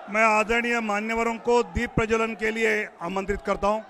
मैं आदरणीय मान्यवरों को दीप प्रज्वलन के लिए आमंत्रित करता हूं।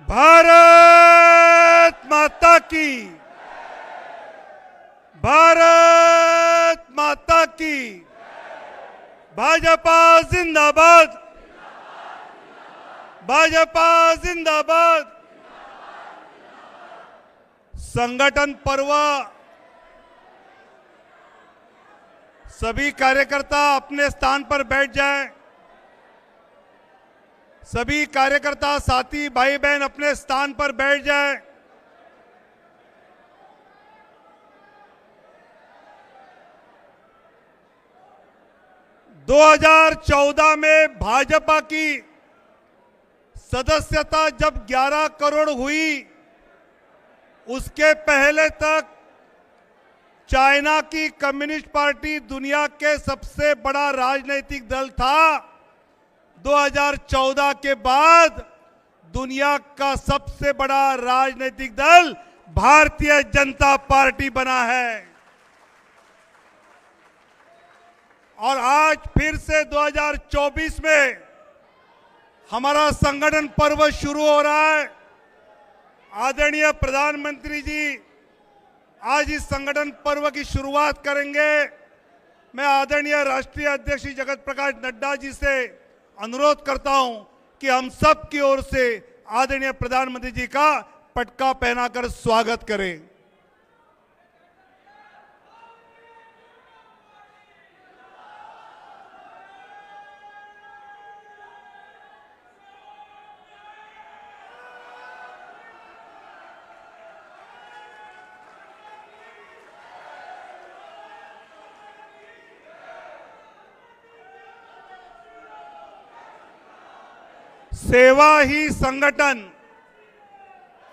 भारत माता की, भारत माता की, भाजपा जिंदाबाद, भाजपा जिंदाबाद। संगठन पर्व, सभी कार्यकर्ता अपने स्थान पर बैठ जाएं। सभी कार्यकर्ता साथी भाई बहन अपने स्थान पर बैठ जाएं। दो 2014 में भाजपा की सदस्यता जब 11 करोड़ हुई, उसके पहले तक चाइना की कम्युनिस्ट पार्टी दुनिया के सबसे बड़ा राजनीतिक दल था। 2014 के बाद दुनिया का सबसे बड़ा राजनीतिक दल भारतीय जनता पार्टी बना है। और आज फिर से 2024 में हमारा संगठन पर्व शुरू हो रहा है। आदरणीय प्रधानमंत्री जी आज इस संगठन पर्व की शुरुआत करेंगे। मैं आदरणीय राष्ट्रीय अध्यक्ष जगत प्रकाश नड्डा जी से अनुरोध करता हूं कि हम सब की ओर से आदरणीय प्रधानमंत्री जी का पटका पहनाकर स्वागत करें। सेवा ही संगठन,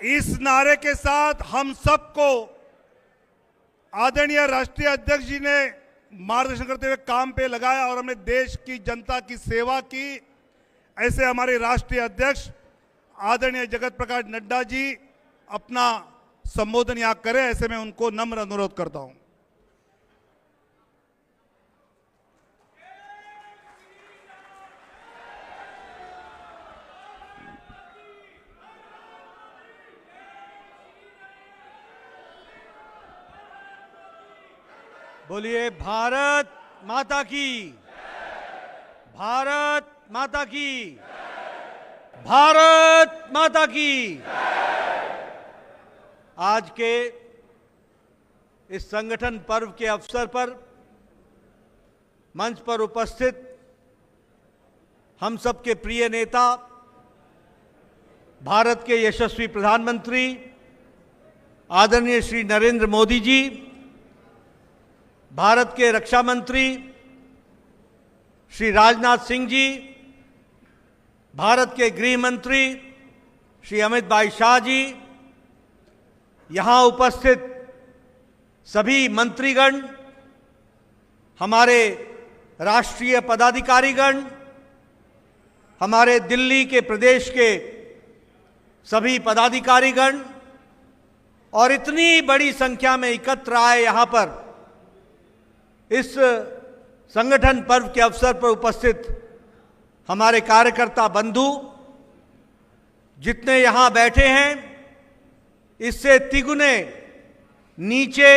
इस नारे के साथ हम सबको आदरणीय राष्ट्रीय अध्यक्ष जी ने मार्गदर्शन करते हुए काम पे लगाया और हमने देश की जनता की सेवा की। ऐसे हमारे राष्ट्रीय अध्यक्ष आदरणीय जगत प्रकाश नड्डा जी अपना संबोधन यहां करें, ऐसे मैं उनको नम्र अनुरोध करता हूं। बोलिए भारत माता की, भारत माता की, भारत माता की। आज के इस संगठन पर्व के अवसर पर मंच पर उपस्थित हम सबके प्रिय नेता, भारत के यशस्वी प्रधानमंत्री आदरणीय श्री नरेंद्र मोदी जी, भारत के रक्षा मंत्री श्री राजनाथ सिंह जी, भारत के गृह मंत्री श्री अमित भाई शाह जी, यहाँ उपस्थित सभी मंत्रीगण, हमारे राष्ट्रीय पदाधिकारीगण, हमारे दिल्ली के प्रदेश के सभी पदाधिकारीगण और इतनी बड़ी संख्या में एकत्र आए यहाँ पर इस संगठन पर्व के अवसर पर उपस्थित हमारे कार्यकर्ता बंधु, जितने यहाँ बैठे हैं, इससे तिगुने नीचे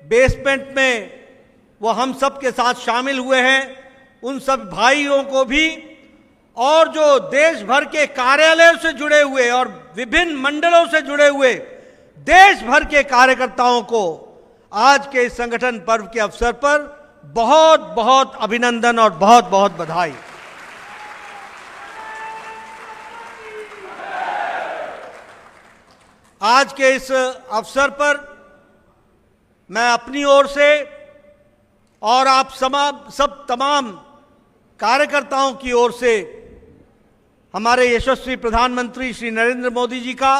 बेसमेंट में वो हम सब के साथ शामिल हुए हैं, उन सब भाइयों को भी, और जो देश भर के कार्यालयों से जुड़े हुए और विभिन्न मंडलों से जुड़े हुए देश भर के कार्यकर्ताओं को आज के इस संगठन पर्व के अवसर पर बहुत बहुत अभिनंदन और बहुत बहुत बधाई। आज के इस अवसर पर मैं अपनी ओर से और आप सब तमाम कार्यकर्ताओं की ओर से हमारे यशस्वी प्रधानमंत्री श्री नरेंद्र मोदी जी का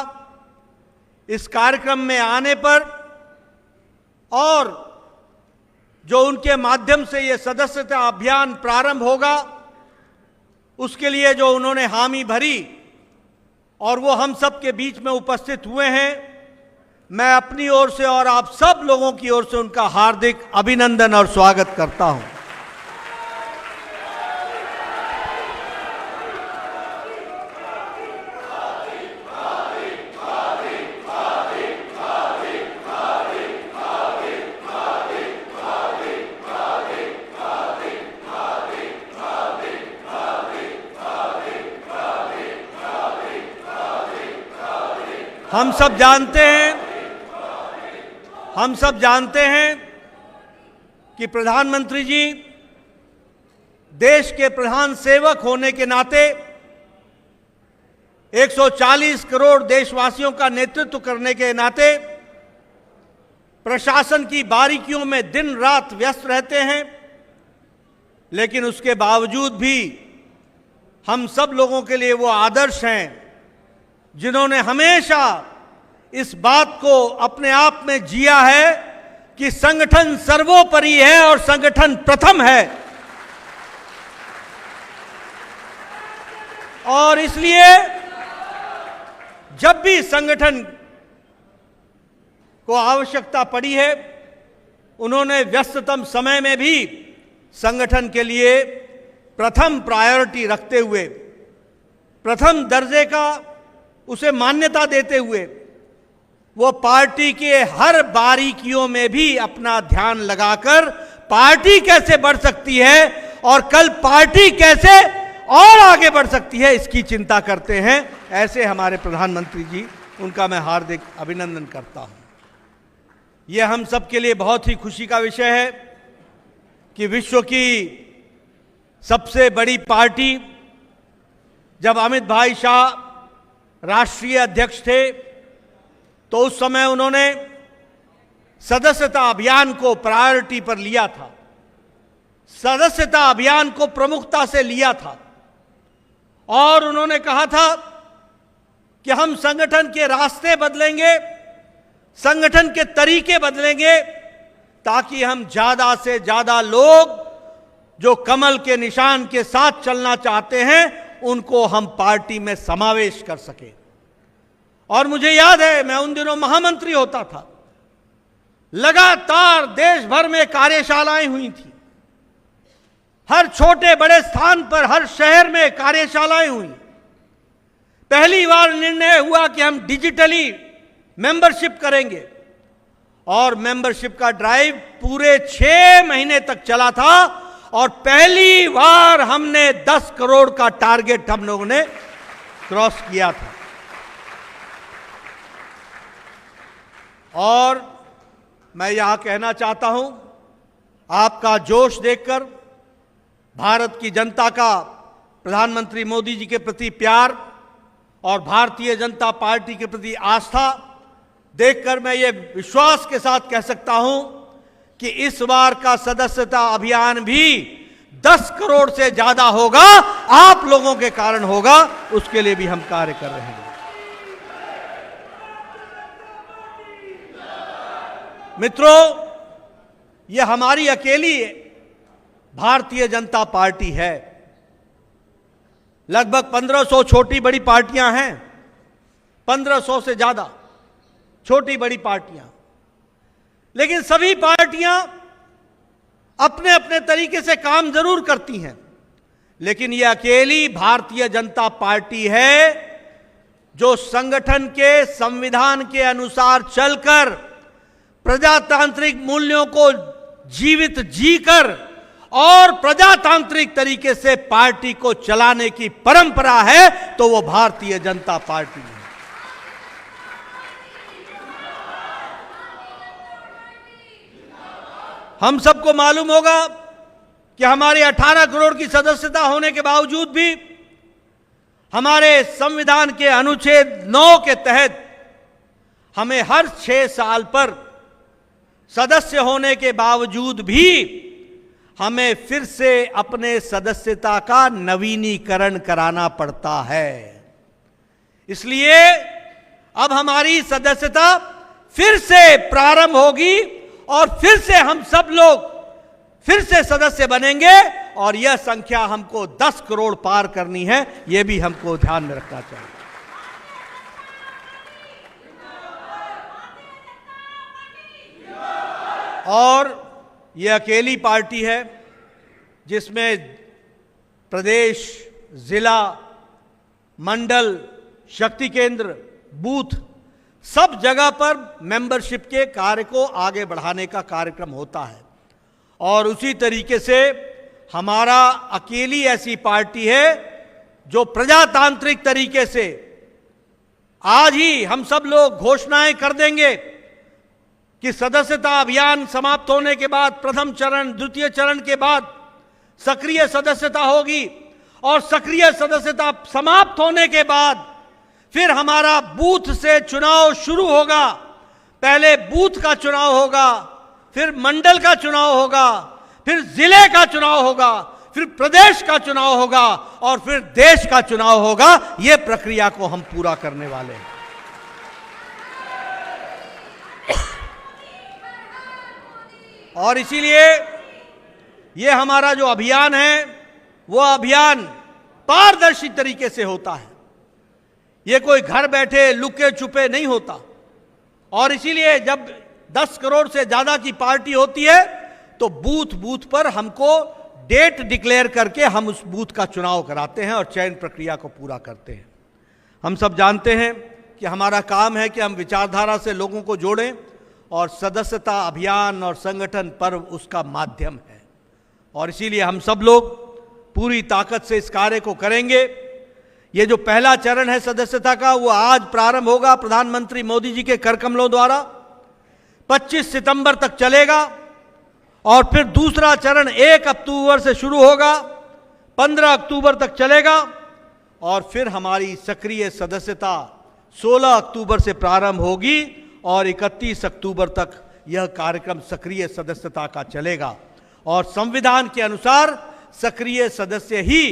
इस कार्यक्रम में आने पर और जो उनके माध्यम से ये सदस्यता अभियान प्रारंभ होगा, उसके लिए जो उन्होंने हामी भरी और वो हम सब के बीच में उपस्थित हुए हैं, मैं अपनी ओर से और आप सब लोगों की ओर से उनका हार्दिक अभिनंदन और स्वागत करता हूं। हम सब जानते हैं कि प्रधानमंत्री जी देश के प्रधान सेवक होने के नाते 140 करोड़ देशवासियों का नेतृत्व करने के नाते प्रशासन की बारीकियों में दिन रात व्यस्त रहते हैं, लेकिन उसके बावजूद भी हम सब लोगों के लिए वो आदर्श हैं जिन्होंने हमेशा इस बात को अपने आप में जिया है कि संगठन सर्वोपरि है और संगठन प्रथम है। और इसलिए जब भी संगठन को आवश्यकता पड़ी है, उन्होंने व्यस्ततम समय में भी संगठन के लिए प्रथम प्रायोरिटी रखते हुए, प्रथम दर्जे का उसे मान्यता देते हुए, वो पार्टी के हर बारीकियों में भी अपना ध्यान लगाकर पार्टी कैसे बढ़ सकती है और कल पार्टी कैसे और आगे बढ़ सकती है, इसकी चिंता करते हैं। ऐसे हमारे प्रधानमंत्री जी, उनका मैं हार्दिक अभिनंदन करता हूं। यह हम सब के लिए बहुत ही खुशी का विषय है कि विश्व की सबसे बड़ी पार्टी, जब अमित भाई शाह राष्ट्रीय अध्यक्ष थे तो उस समय उन्होंने सदस्यता अभियान को प्रायोरिटी पर लिया था, सदस्यता अभियान को प्रमुखता से लिया था और उन्होंने कहा था कि हम संगठन के रास्ते बदलेंगे, संगठन के तरीके बदलेंगे, ताकि हम ज्यादा से ज्यादा लोग जो कमल के निशान के साथ चलना चाहते हैं उनको हम पार्टी में समावेश कर सके। और मुझे याद है, मैं उन दिनों महामंत्री होता था, लगातार देश भर में कार्यशालाएं हुई थी, हर छोटे बड़े स्थान पर, हर शहर में कार्यशालाएं हुई। पहली बार निर्णय हुआ कि हम डिजिटली मेंबरशिप करेंगे और मेंबरशिप का ड्राइव पूरे 6 महीने तक चला था और पहली बार हमने 10 करोड़ का टारगेट हम लोगों ने क्रॉस किया था। और मैं यहां कहना चाहता हूं, आपका जोश देखकर, भारत की जनता का प्रधानमंत्री मोदी जी के प्रति प्यार और भारतीय जनता पार्टी के प्रति आस्था देखकर मैं ये विश्वास के साथ कह सकता हूं कि इस बार का सदस्यता अभियान भी 10 करोड़ से ज्यादा होगा, आप लोगों के कारण होगा, उसके लिए भी हम कार्य कर रहे हैं। मित्रों, यह हमारी अकेली भारतीय जनता पार्टी है। लगभग 1500 छोटी बड़ी पार्टियां हैं, 1500 से ज्यादा छोटी बड़ी पार्टियां, लेकिन सभी पार्टियां अपने अपने तरीके से काम जरूर करती हैं, लेकिन यह अकेली भारतीय जनता पार्टी है जो संगठन के संविधान के अनुसार चलकर प्रजातांत्रिक मूल्यों को जीवित जीकर और प्रजातांत्रिक तरीके से पार्टी को चलाने की परंपरा है, तो वो भारतीय जनता पार्टी है। हम सबको मालूम होगा कि हमारे 18 करोड़ की सदस्यता होने के बावजूद भी हमारे संविधान के अनुच्छेद 9 के तहत हमें हर 6 साल पर सदस्य होने के बावजूद भी हमें फिर से अपने सदस्यता का नवीनीकरण कराना पड़ता है। इसलिए अब हमारी सदस्यता फिर से प्रारंभ होगी और फिर से हम सब लोग फिर से सदस्य बनेंगे, और यह संख्या हमको 10 करोड़ पार करनी है, यह भी हमको ध्यान में रखना चाहिए। और यह अकेली पार्टी है जिसमें प्रदेश, जिला, मंडल, शक्ति केंद्र, बूथ, सब जगह पर मेंबरशिप के कार्य को आगे बढ़ाने का कार्यक्रम होता है। और उसी तरीके से हमारा अकेली ऐसी पार्टी है जो प्रजातांत्रिक तरीके से आज ही हम सब लोग घोषणाएं कर देंगे कि सदस्यता अभियान समाप्त होने के बाद प्रथम चरण, द्वितीय चरण के बाद सक्रिय सदस्यता होगी, और सक्रिय सदस्यता समाप्त होने के बाद फिर हमारा बूथ से चुनाव शुरू होगा। पहले बूथ का चुनाव होगा, फिर मंडल का चुनाव होगा, फिर जिले का चुनाव होगा, फिर प्रदेश का चुनाव होगा, और फिर देश का चुनाव होगा। यह प्रक्रिया को हम पूरा करने वाले हैं। और इसीलिए यह हमारा जो अभियान है वो अभियान पारदर्शी तरीके से होता है। यह कोई घर बैठे लुके छुपे नहीं होता। और इसीलिए जब 10 करोड़ से ज्यादा की पार्टी होती है तो बूथ बूथ पर हमको डेट डिक्लेयर करके हम उस बूथ का चुनाव कराते हैं और चयन प्रक्रिया को पूरा करते हैं। हम सब जानते हैं कि हमारा काम है कि हम विचारधारा से लोगों को जोड़ें, और सदस्यता अभियान और संगठन पर्व उसका माध्यम है। और इसीलिए हम सब लोग पूरी ताकत से इस कार्य को करेंगे। ये जो पहला चरण है सदस्यता का, वो आज प्रारंभ होगा प्रधानमंत्री मोदी जी के कर कमलों द्वारा, 25 सितंबर तक चलेगा। और फिर दूसरा चरण 1 अक्टूबर से शुरू होगा, 15 अक्टूबर तक चलेगा, और फिर हमारी सक्रिय सदस्यता 16 अक्टूबर से प्रारंभ होगी और 31 अक्टूबर तक यह कार्यक्रम सक्रिय सदस्यता का चलेगा। और संविधान के अनुसार सक्रिय सदस्य ही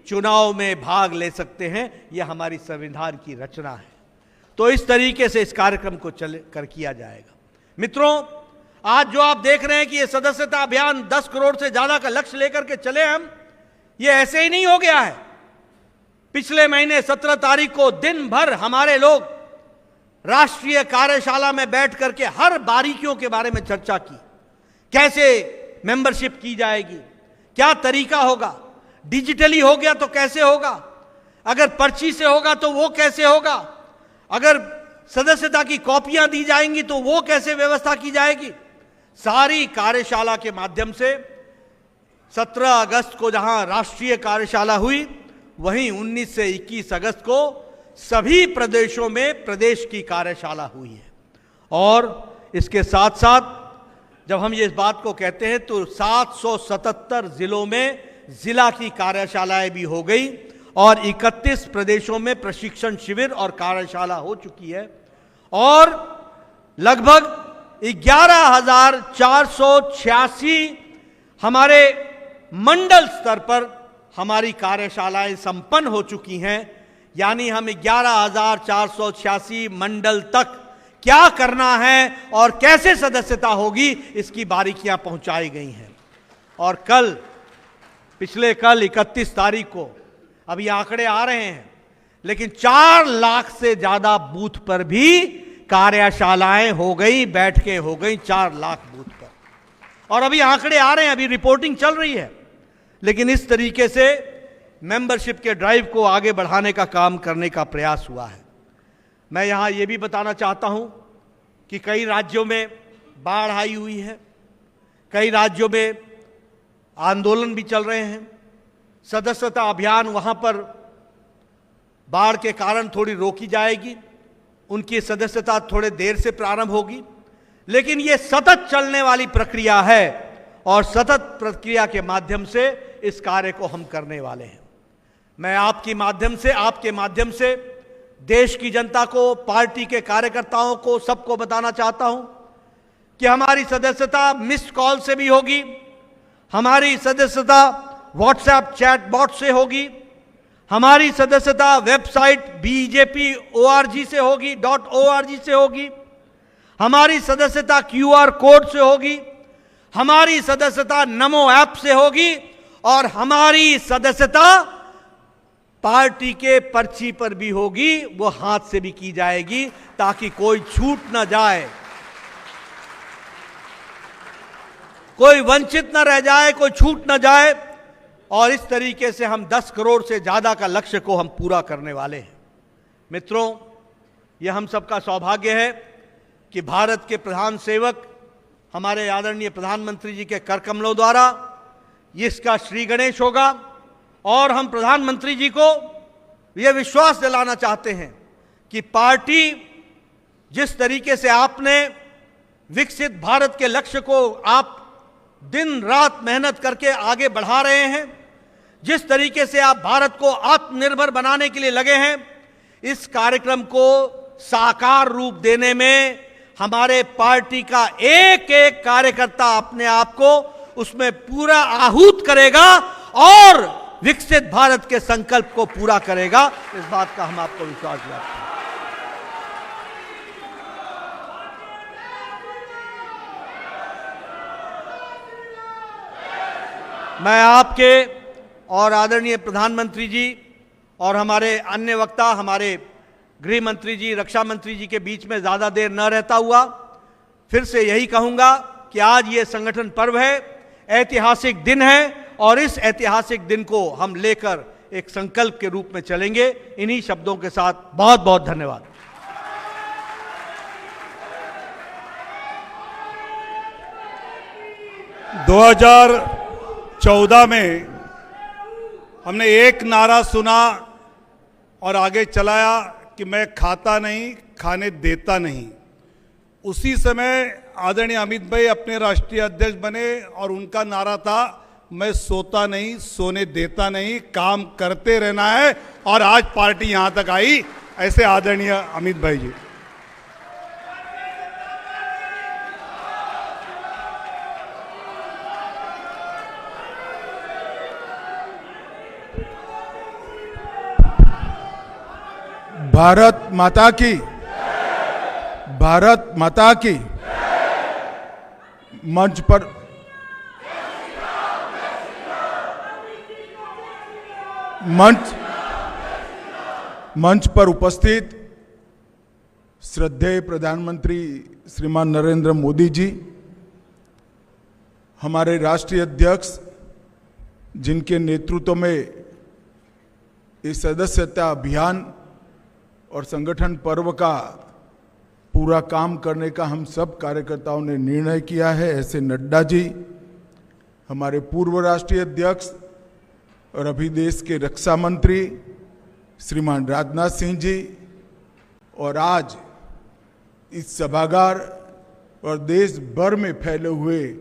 चुनाव में भाग ले सकते हैं, यह हमारी संविधान की रचना है। तो इस तरीके से इस कार्यक्रम को किया जाएगा। मित्रों, आज जो आप देख रहे हैं कि यह सदस्यता अभियान 10 करोड़ से ज्यादा का लक्ष्य लेकर के चले हम, यह ऐसे ही नहीं हो गया है। पिछले महीने 17 तारीख को दिन भर हमारे लोग राष्ट्रीय कार्यशाला में बैठ करके हर बारीकियों के बारे में चर्चा की। कैसे मेंबरशिप की जाएगी, क्या तरीका होगा, डिजिटली हो गया तो कैसे होगा, अगर पर्ची से होगा तो वो कैसे होगा, अगर सदस्यता की कॉपियां दी जाएंगी तो वो कैसे व्यवस्था की जाएगी। सारी कार्यशाला के माध्यम से 17 अगस्त को जहां राष्ट्रीय कार्यशाला हुई, वहीं 19 से 21 अगस्त को सभी प्रदेशों में प्रदेश की कार्यशाला हुई है। और इसके साथ साथ जब हम ये इस बात को कहते हैं तो 777 जिलों में जिला की कार्यशालाएं भी हो गई और 31 प्रदेशों में प्रशिक्षण शिविर और कार्यशाला हो चुकी है। और लगभग 11,486 हमारे मंडल स्तर पर हमारी कार्यशालाएं संपन्न हो चुकी हैं। यानी हम 11,486 मंडल तक क्या करना है और कैसे सदस्यता होगी इसकी बारीकियां पहुंचाई गई हैं। और कल 31 तारीख को, अभी आंकड़े आ रहे हैं, लेकिन 4 लाख से ज्यादा बूथ पर भी कार्यशालाएं हो गई, बैठकें हो गई 4 लाख बूथ पर। और अभी आंकड़े आ रहे हैं, अभी रिपोर्टिंग चल रही है। लेकिन इस तरीके से मेंबरशिप के ड्राइव को आगे बढ़ाने का काम करने का प्रयास हुआ है। मैं यहां यह भी बताना चाहता हूं कि कई राज्यों में बाढ़ आई हुई है, कई राज्यों में आंदोलन भी चल रहे हैं। सदस्यता अभियान वहां पर बाढ़ के कारण थोड़ी रोकी जाएगी, उनकी सदस्यता थोड़े देर से प्रारंभ होगी, लेकिन यह सतत चलने वाली प्रक्रिया है और सतत प्रक्रिया के माध्यम से इस कार्य को हम करने वाले हैं। मैं आपके माध्यम से देश की जनता को, पार्टी के कार्यकर्ताओं को, सबको बताना चाहता हूं कि हमारी सदस्यता मिस्ड कॉल से भी होगी, हमारी सदस्यता व्हाट्सएप चैट बॉट से होगी, हमारी सदस्यता वेबसाइट BJP.org से होगी, .org से होगी, हमारी सदस्यता QR कोड से होगी, हमारी सदस्यता नमो ऐप से होगी और हमारी सदस्यता पार्टी के पर्ची पर भी होगी, वो हाथ से भी की जाएगी ताकि कोई छूट ना जाए, कोई वंचित न रह जाए, कोई छूट न जाए। और इस तरीके से हम 10 करोड़ से ज्यादा का लक्ष्य को हम पूरा करने वाले हैं। मित्रों, यह हम सबका सौभाग्य है कि भारत के प्रधान सेवक हमारे आदरणीय प्रधानमंत्री जी के कर कमलों द्वारा इसका श्री गणेश होगा। और हम प्रधानमंत्री जी को यह विश्वास दिलाना चाहते हैं कि पार्टी जिस तरीके से आपने विकसित भारत के लक्ष्य को आप दिन रात मेहनत करके आगे बढ़ा रहे हैं, जिस तरीके से आप भारत को आत्मनिर्भर बनाने के लिए लगे हैं, इस कार्यक्रम को साकार रूप देने में हमारे पार्टी का एक एक कार्यकर्ता अपने आप को उसमें पूरा आहूत करेगा और विकसित भारत के संकल्प को पूरा करेगा। इस बात का हम आपको विश्वास दिलाते हैं। मैं आपके और आदरणीय प्रधानमंत्री जी और हमारे अन्य वक्ता, हमारे गृह मंत्री जी, रक्षा मंत्री जी के बीच में ज्यादा देर न रहता हुआ फिर से यही कहूंगा कि आज ये संगठन पर्व है, ऐतिहासिक दिन है और इस ऐतिहासिक दिन को हम लेकर एक संकल्प के रूप में चलेंगे। इन्हीं शब्दों के साथ बहुत बहुत धन्यवाद। दो 2014 में हमने एक नारा सुना और आगे चलाया कि मैं खाता नहीं, खाने देता नहीं। उसी समय आदरणीय अमित भाई अपने राष्ट्रीय अध्यक्ष बने और उनका नारा था मैं सोता नहीं, सोने देता नहीं, काम करते रहना है। और आज पार्टी यहां तक आई, ऐसे आदरणीय अमित भाई जी। भारत माता की, भारत माता की। मंच पर उपस्थित श्रद्धेय प्रधानमंत्री श्रीमान नरेंद्र मोदी जी, हमारे राष्ट्रीय अध्यक्ष जिनके नेतृत्व में इस सदस्यता अभियान और संगठन पर्व का पूरा काम करने का हम सब कार्यकर्ताओं ने निर्णय किया है, ऐसे नड्डा जी, हमारे पूर्व राष्ट्रीय अध्यक्ष और अभी देश के रक्षा मंत्री श्रीमान राजनाथ सिंह जी, और आज इस सभागार और देश भर में फैले हुए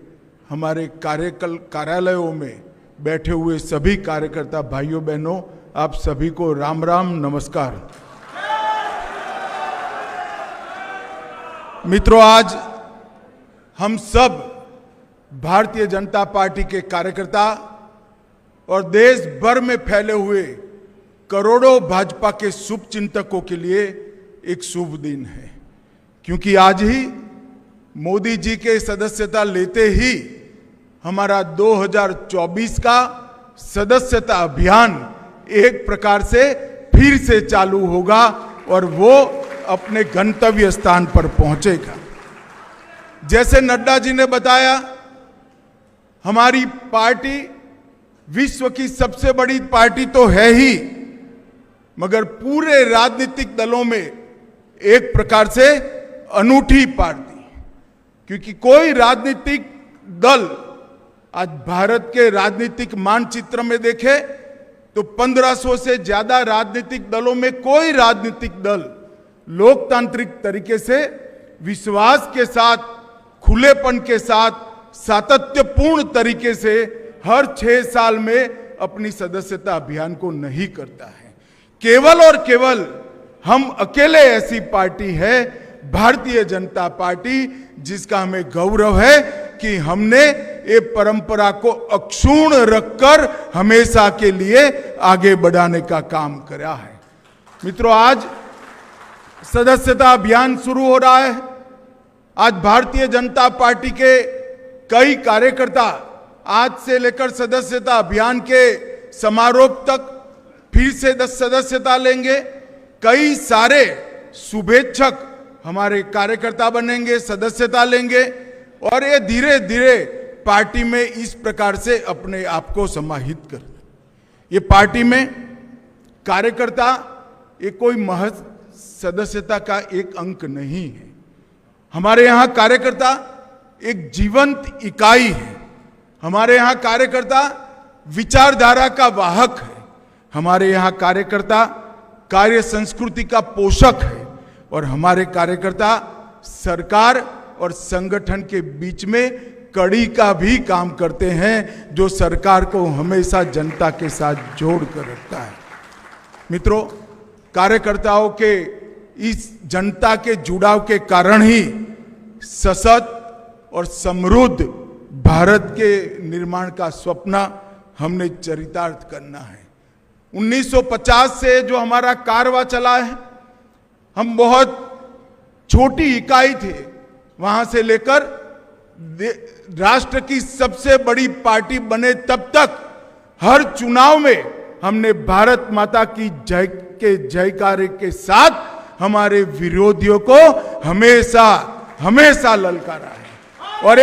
हमारे कार्यालयों में बैठे हुए सभी कार्यकर्ता भाइयों बहनों, आप सभी को राम राम नमस्कार। मित्रों, आज हम सब भारतीय जनता पार्टी के कार्यकर्ता और देश भर में फैले हुए करोड़ों भाजपा के शुभ चिंतकों के लिए एक शुभ दिन है, क्योंकि आज ही मोदी जी के सदस्यता लेते ही हमारा 2024 का सदस्यता अभियान एक प्रकार से फिर से चालू होगा और वो अपने गंतव्य स्थान पर पहुंचेगा। जैसे नड्डा जी ने बताया, हमारी पार्टी विश्व की सबसे बड़ी पार्टी तो है ही, मगर पूरे राजनीतिक दलों में एक प्रकार से अनूठी पार्टी, क्योंकि कोई राजनीतिक दल आज भारत के राजनीतिक मानचित्र में देखे तो 1500 से ज्यादा राजनीतिक दलों में कोई राजनीतिक दल लोकतांत्रिक तरीके से विश्वास के साथ, खुलेपन के साथ, सातत्यपूर्ण तरीके से हर 6 साल में अपनी सदस्यता अभियान को नहीं करता है। केवल और केवल हम अकेले ऐसी पार्टी है, भारतीय जनता पार्टी, जिसका हमें गौरव है कि हमने ये परंपरा को अक्षुण्ण रखकर हमेशा के लिए आगे बढ़ाने का काम करा है। मित्रों, आज सदस्यता अभियान शुरू हो रहा है। आज भारतीय जनता पार्टी के कई कार्यकर्ता आज से लेकर सदस्यता अभियान के समारोह तक फिर से सदस्यता लेंगे। कई सारे शुभेच्छक हमारे कार्यकर्ता बनेंगे, सदस्यता लेंगे और ये धीरे धीरे पार्टी में इस प्रकार से अपने आप को समाहित कर। ये पार्टी में कार्यकर्ता ये कोई महज सदस्यता का एक अंक नहीं है। हमारे यहाँ कार्यकर्ता एक जीवंत इकाई है। हमारे यहाँ कार्यकर्ता विचारधारा का वाहक है। हमारे यहाँ कार्यकर्ता कार्य संस्कृति का पोषक है और हमारे कार्यकर्ता सरकार और संगठन के बीच में कड़ी का भी काम करते हैं, जो सरकार को हमेशा जनता के साथ जोड़ कर रखता है। मित्रों, कार्यकर्ताओं के इस जनता के जुड़ाव के कारण ही सशक्त और समृद्ध भारत के निर्माण का स्वप्न हमने चरितार्थ करना है। 1950 से जो हमारा कारवां चला है, हम बहुत छोटी इकाई थे, वहां से लेकर राष्ट्र की सबसे बड़ी पार्टी बने तब तक हर चुनाव में हमने भारत माता की जय के जयकारे के साथ हमारे विरोधियों को हमेशा हमेशा ललकारा है। और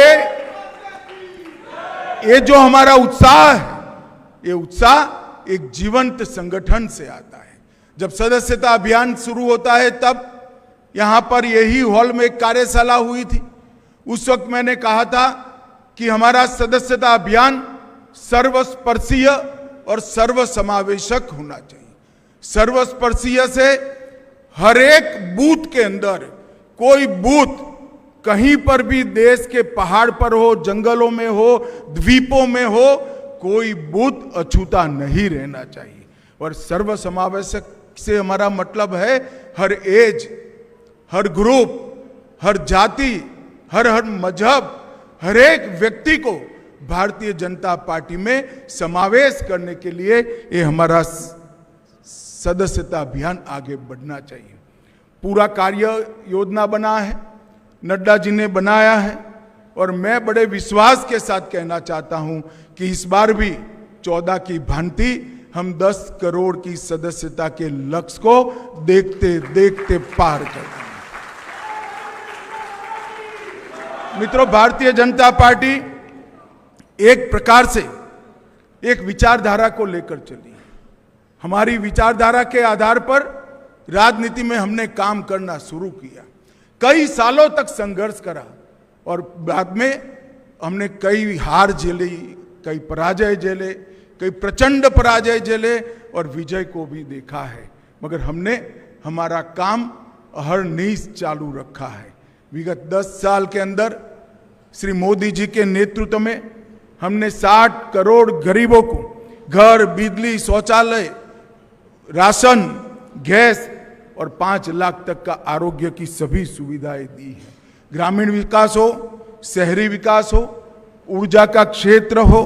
ये जो हमारा उत्साह है, ये उत्साह एक जीवंत संगठन से आता है। जब सदस्यता अभियान शुरू होता है तब यहां पर यही हॉल में एक कार्यशाला हुई थी। उस वक्त मैंने कहा था कि हमारा सदस्यता अभियान सर्वस्पर्शीय और सर्वसमावेशक होना चाहिए। सर्वस्पर्शीय से हर एक बूथ के अंदर, कोई बूथ कहीं पर भी देश के पहाड़ पर हो, जंगलों में हो, द्वीपों में हो, कोई बूथ अछूता नहीं रहना चाहिए। और सर्वसमावेशक से हमारा मतलब है हर एज, हर ग्रुप, हर जाति, हर मजहब, हर एक व्यक्ति को भारतीय जनता पार्टी में समावेश करने के लिए ये हमारा सदस्यता अभियान आगे बढ़ना चाहिए। पूरा कार्य योजना बना है, नड्डा जी ने बनाया है और मैं बड़े विश्वास के साथ कहना चाहता हूं कि इस बार भी 14 की भांति हम 10 करोड़ की सदस्यता के लक्ष्य को देखते देखते पार कर देंगे। मित्रों, भारतीय जनता पार्टी एक प्रकार से एक विचारधारा को लेकर चली है। हमारी विचारधारा के आधार पर राजनीति में हमने काम करना शुरू किया। कई सालों तक संघर्ष करा और बाद में हमने कई हार झेली, कई पराजय झेले, कई प्रचंड पराजय झेले और विजय को भी देखा है। मगर हमने हमारा काम अहरनिश चालू रखा है। विगत 10 साल के अंदर श्री मोदी जी के नेतृत्व में हमने 60 करोड़ गरीबों को घर, बिजली, शौचालय, राशन, गैस और 5 लाख तक का आरोग्य की सभी सुविधाएं दी है। ग्रामीण विकास हो, शहरी विकास हो, ऊर्जा का क्षेत्र हो,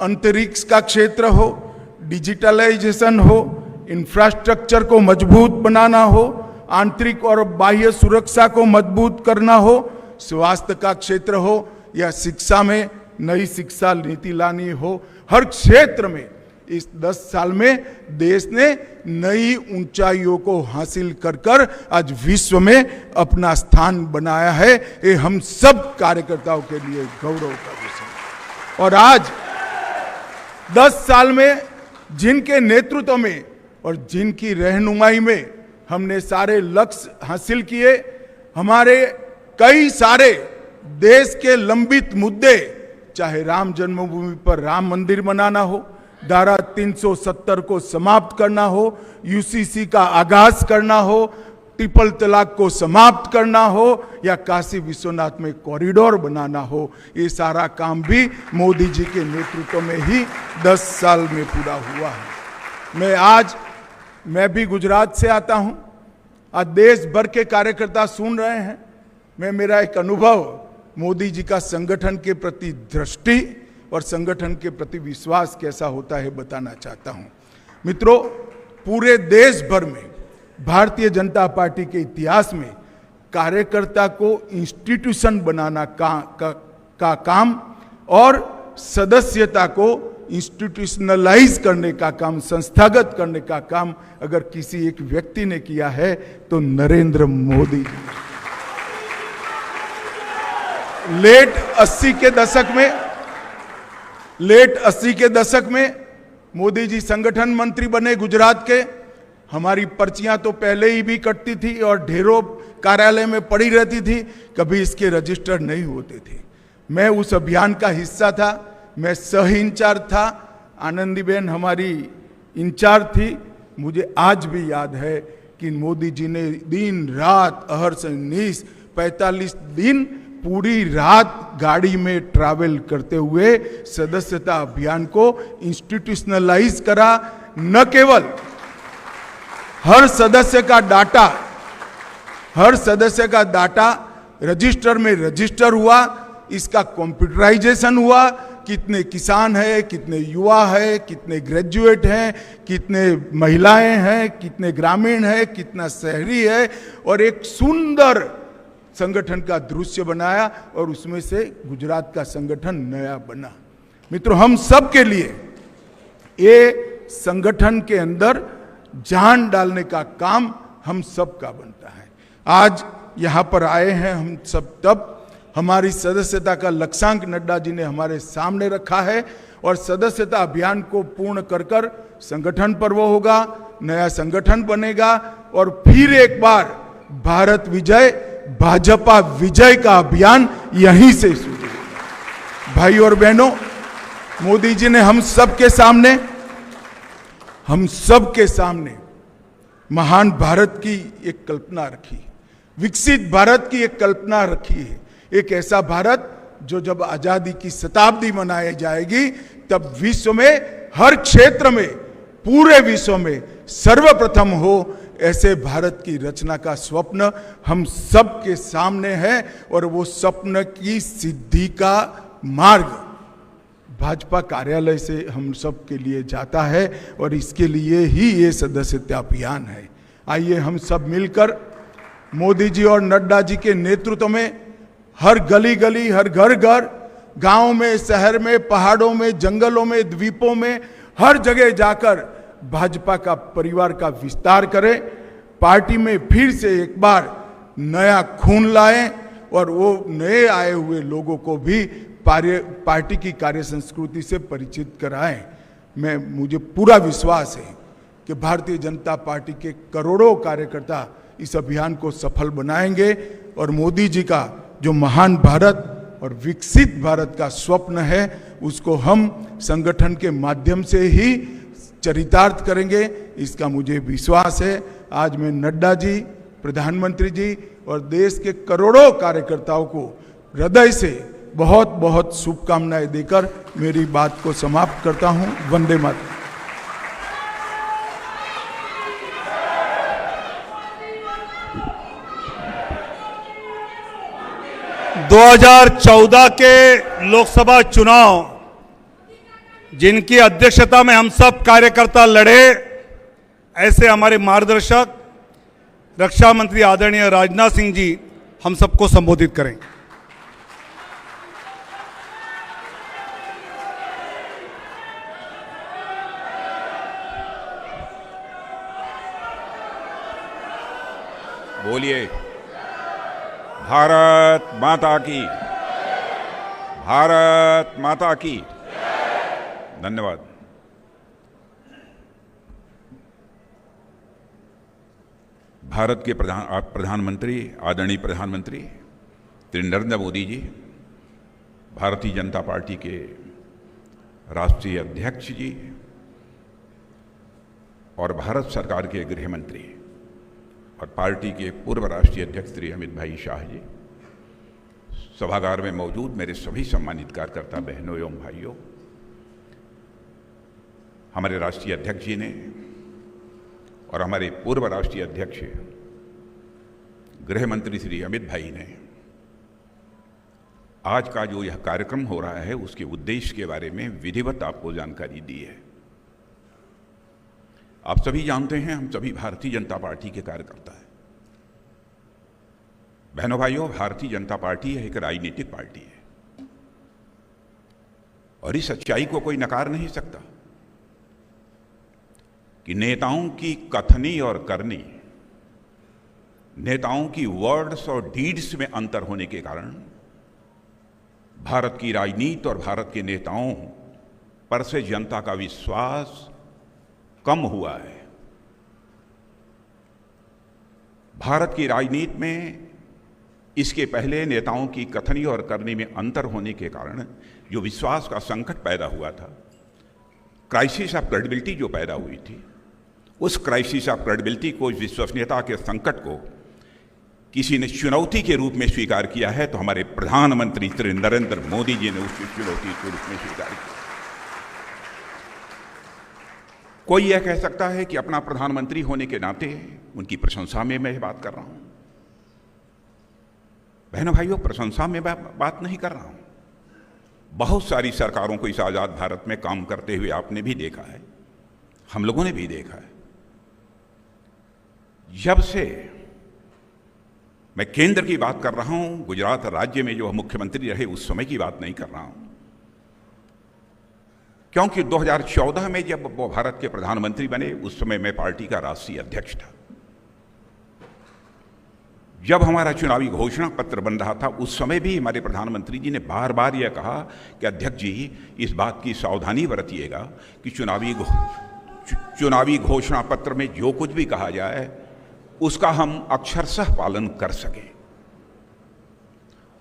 अंतरिक्ष का क्षेत्र हो, डिजिटलाइजेशन हो, इंफ्रास्ट्रक्चर को मजबूत बनाना हो, आंतरिक और बाह्य सुरक्षा को मजबूत करना हो, स्वास्थ्य का क्षेत्र हो या शिक्षा में नई शिक्षा नीति लानी हो, हर क्षेत्र में इस 10 साल में देश ने नई ऊंचाइयों को हासिल कर आज विश्व में अपना स्थान बनाया है। ये हम सब कार्यकर्ताओं के लिए गौरव का विषय है। और आज 10 साल में जिनके नेतृत्व में और जिनकी रहनुमाई में हमने सारे लक्ष्य हासिल किए, हमारे कई सारे देश के लंबित मुद्दे, चाहे राम जन्मभूमि पर राम मंदिर बनाना हो, धारा 370 को समाप्त करना हो, यूसीसी का आगाज करना हो, ट्रिपल तलाक को समाप्त करना हो या काशी विश्वनाथ में कॉरिडोर बनाना हो, ये सारा काम भी मोदी जी के नेतृत्व में ही 10 साल में पूरा हुआ है। मैं भी गुजरात से आता हूं। आज देश भर के कार्यकर्ता सुन रहे हैं। मेरा एक अनुभव मोदी जी का संगठन के प्रति दृष्टि और संगठन के प्रति विश्वास कैसा होता है बताना चाहता हूं। मित्रों, पूरे देश भर में भारतीय जनता पार्टी के इतिहास में कार्यकर्ता को इंस्टीट्यूशन बनाना का काम और सदस्यता को इंस्टीट्यूशनलाइज करने का काम, संस्थागत करने का काम अगर किसी एक व्यक्ति ने किया है तो नरेंद्र मोदी जी। लेट 80 के दशक में मोदी जी संगठन मंत्री बने गुजरात के। हमारी पर्चियां तो पहले ही भी कटती थी और ढेरों कार्यालय में पड़ी रहती थी, कभी इसके रजिस्टर नहीं होते थे। मैं उस अभियान का हिस्सा था, मैं सह इंचार्ज था, आनंदीबेन हमारी इंचार्ज थी। मुझे आज भी याद है कि मोदी जी ने दिन रात अहर्ष निश 45 दिन पूरी रात गाड़ी में ट्रैवल करते हुए सदस्यता अभियान को इंस्टीट्यूशनलाइज करा। न केवल हर सदस्य का डाटा रजिस्टर में रजिस्टर हुआ, इसका कंप्यूटराइजेशन हुआ। कितने किसान हैं, कितने युवा हैं, कितने ग्रेजुएट हैं, कितने महिलाएं हैं, कितने ग्रामीण हैं, कितना शहरी है, और एक सुंदर संगठन का दृश्य बनाया और उसमें से गुजरात का संगठन नया बना। मित्रों, हम सब के लिए ये संगठन के अंदर जान डालने का काम हम सब का बनता है। आज यहाँ पर आए हैं हम सब, तब हमारी सदस्यता का लक्ष्यांक नड्डा जी ने हमारे सामने रखा है और सदस्यता अभियान को पूर्ण कर संगठन पर्व होगा, नया संगठन बनेगा और फिर एक बार भारत विजय, भाजपा विजय का अभियान यहीं से शुरू होगा। भाई और बहनों, मोदी जी ने हम सबके सामने महान भारत की एक कल्पना रखी, विकसित भारत की एक कल्पना रखी है। एक ऐसा भारत जो जब आजादी की शताब्दी मनाई जाएगी तब विश्व में, हर क्षेत्र में, पूरे विश्व में सर्वप्रथम हो, ऐसे भारत की रचना का स्वप्न हम सब के सामने है। और वो स्वप्न की सिद्धि का मार्ग भाजपा कार्यालय से हम सब के लिए जाता है और इसके लिए ही ये सदस्यता अभियान है। आइए हम सब मिलकर मोदी जी और नड्डा जी के नेतृत्व में हर गली गली, हर घर घर, गांव में, शहर में, पहाड़ों में, जंगलों में, द्वीपों में, हर जगह जाकर भाजपा का परिवार का विस्तार करें, पार्टी में फिर से एक बार नया खून लाएं और वो नए आए हुए लोगों को भी पार्टी की कार्य संस्कृति से परिचित कराएं। मुझे पूरा विश्वास है कि भारतीय जनता पार्टी के करोड़ों कार्यकर्ता इस अभियान को सफल बनाएंगे और मोदी जी का जो महान भारत और विकसित भारत का स्वप्न है उसको हम संगठन के माध्यम से ही चरितार्थ करेंगे, इसका मुझे विश्वास है। आज मैं नड्डा जी, प्रधानमंत्री जी और देश के करोड़ों कार्यकर्ताओं को हृदय से बहुत बहुत शुभकामनाएं देकर मेरी बात को समाप्त करता हूं। वंदे मातरम। 2014 के लोकसभा चुनाव जिनकी अध्यक्षता में हम सब कार्यकर्ता लड़े, ऐसे हमारे मार्गदर्शक रक्षा मंत्री आदरणीय राजनाथ सिंह जी हम सबको संबोधित करें। बोलिए, भारत माता की, भारत माता की। धन्यवाद। भारत के प्रधानमंत्री, आदरणीय प्रधानमंत्री श्री नरेंद्र मोदी जी, भारतीय जनता पार्टी के राष्ट्रीय अध्यक्ष जी और भारत सरकार के गृह मंत्री और पार्टी के पूर्व राष्ट्रीय अध्यक्ष श्री अमित भाई शाह जी, सभागार में मौजूद मेरे सभी सम्मानित कार्यकर्ता बहनों एवं भाइयों, हमारे राष्ट्रीय अध्यक्ष जी ने और हमारे पूर्व राष्ट्रीय अध्यक्ष गृह मंत्री श्री अमित भाई ने आज का जो यह कार्यक्रम हो रहा है उसके उद्देश्य के बारे में विधिवत आपको जानकारी दी है। आप सभी जानते हैं, हम सभी भारतीय जनता पार्टी के कार्यकर्ता हैं। बहनों भाइयों, भारतीय जनता पार्टी एक राजनीतिक पार्टी है और इस सच्चाई को कोई नकार नहीं सकता कि नेताओं की कथनी और करनी, नेताओं की वर्ड्स और डीड्स में अंतर होने के कारण भारत की राजनीति और भारत के नेताओं पर से जनता का विश्वास कम हुआ है। भारत की राजनीति में इसके पहले नेताओं की कथनी और करनी में अंतर होने के कारण जो विश्वास का संकट पैदा हुआ था, क्राइसिस ऑफ क्रेडिबिलिटी जो पैदा हुई थी, उस क्राइसिस ऑफ क्रेडिबिलिटी को, विश्वसनीयता के संकट को किसी ने चुनौती के रूप में स्वीकार किया है, तो हमारे प्रधानमंत्री श्री नरेंद्र मोदी जी ने उस चुनौती के रूप में स्वीकार किया। कोई यह कह सकता है कि अपना प्रधानमंत्री होने के नाते उनकी प्रशंसा में मैं बात कर रहा हूं। बहनों भाइयों, प्रशंसा में बात नहीं कर रहा हूं। बहुत सारी सरकारों को इस आजाद भारत में काम करते हुए आपने भी देखा है, हम लोगों ने भी देखा है। जब से मैं केंद्र की बात कर रहा हूं, गुजरात राज्य में जो मुख्यमंत्री रहे उस समय की बात नहीं कर रहा हूं, क्योंकि 2014 में जब वो भारत के प्रधानमंत्री बने उस समय मैं पार्टी का राष्ट्रीय अध्यक्ष था। जब हमारा चुनावी घोषणा पत्र बन रहा था उस समय भी हमारे प्रधानमंत्री जी ने बार बार यह कहा कि अध्यक्ष जी, इस बात की सावधानी बरतिएगा कि चुनावी घोषणा पत्र में जो कुछ भी कहा जाए उसका हम अक्षरशः पालन कर सकें।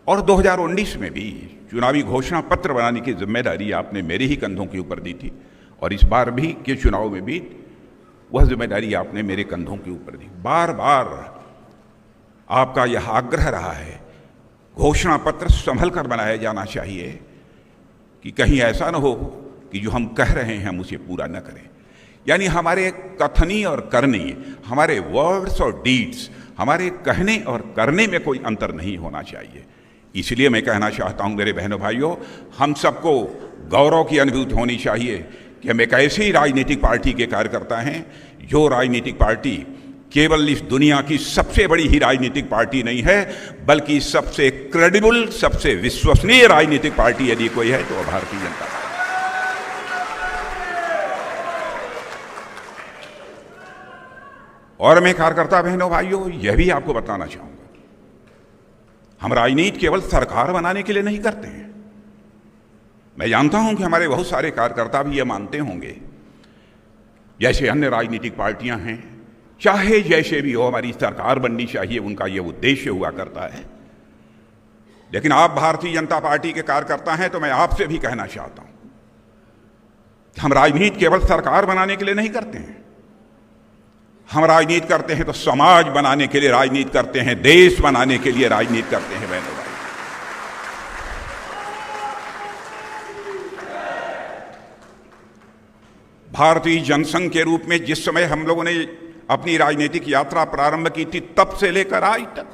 और 2019 में भी चुनावी घोषणा पत्र बनाने की जिम्मेदारी आपने मेरे ही कंधों के ऊपर दी थी और इस बार भी के चुनाव में भी वह जिम्मेदारी आपने मेरे कंधों के ऊपर दी। बार बार आपका यह आग्रह रहा है, घोषणा पत्र संभल कर बनाया जाना चाहिए कि कहीं ऐसा न हो कि जो हम कह रहे हैं हम उसे पूरा न करें। यानी हमारे कथनी और करनी, हमारे वर्ड्स और डीड्स, हमारे कहने और करने में कोई अंतर नहीं होना चाहिए। इसलिए मैं कहना चाहता हूं मेरे बहनों भाइयों, हम सबको गौरव की अनुभूति होनी चाहिए कि हम एक ऐसी राजनीतिक पार्टी के कार्यकर्ता हैं जो राजनीतिक पार्टी केवल इस दुनिया की सबसे बड़ी ही राजनीतिक पार्टी नहीं है, बल्कि सबसे क्रेडिबल, सबसे विश्वसनीय राजनीतिक पार्टी यदि कोई है तो भारतीय जनता पार्टी। और मैं कार्यकर्ता बहनों भाइयों यह भी आपको बताना चाहूंगा, हम राजनीति केवल सरकार बनाने के लिए नहीं करते हैं। मैं जानता हूं कि हमारे बहुत सारे कार्यकर्ता भी यह मानते होंगे, जैसे अन्य राजनीतिक पार्टियां हैं, चाहे जैसे भी हो हमारी सरकार बननी चाहिए, उनका यह उद्देश्य हुआ करता है। लेकिन आप भारतीय जनता पार्टी के कार्यकर्ता हैं तो मैं आपसे भी कहना चाहता हूं कि हम राजनीति केवल सरकार बनाने के लिए नहीं करते हैं। हम राजनीति करते हैं तो समाज बनाने के लिए राजनीति करते हैं, देश बनाने के लिए राजनीति करते हैं। बहनों भाई, भारतीय जनसंघ के रूप में जिस समय हम लोगों ने अपनी राजनीतिक यात्रा प्रारंभ की थी, तब से लेकर आज तक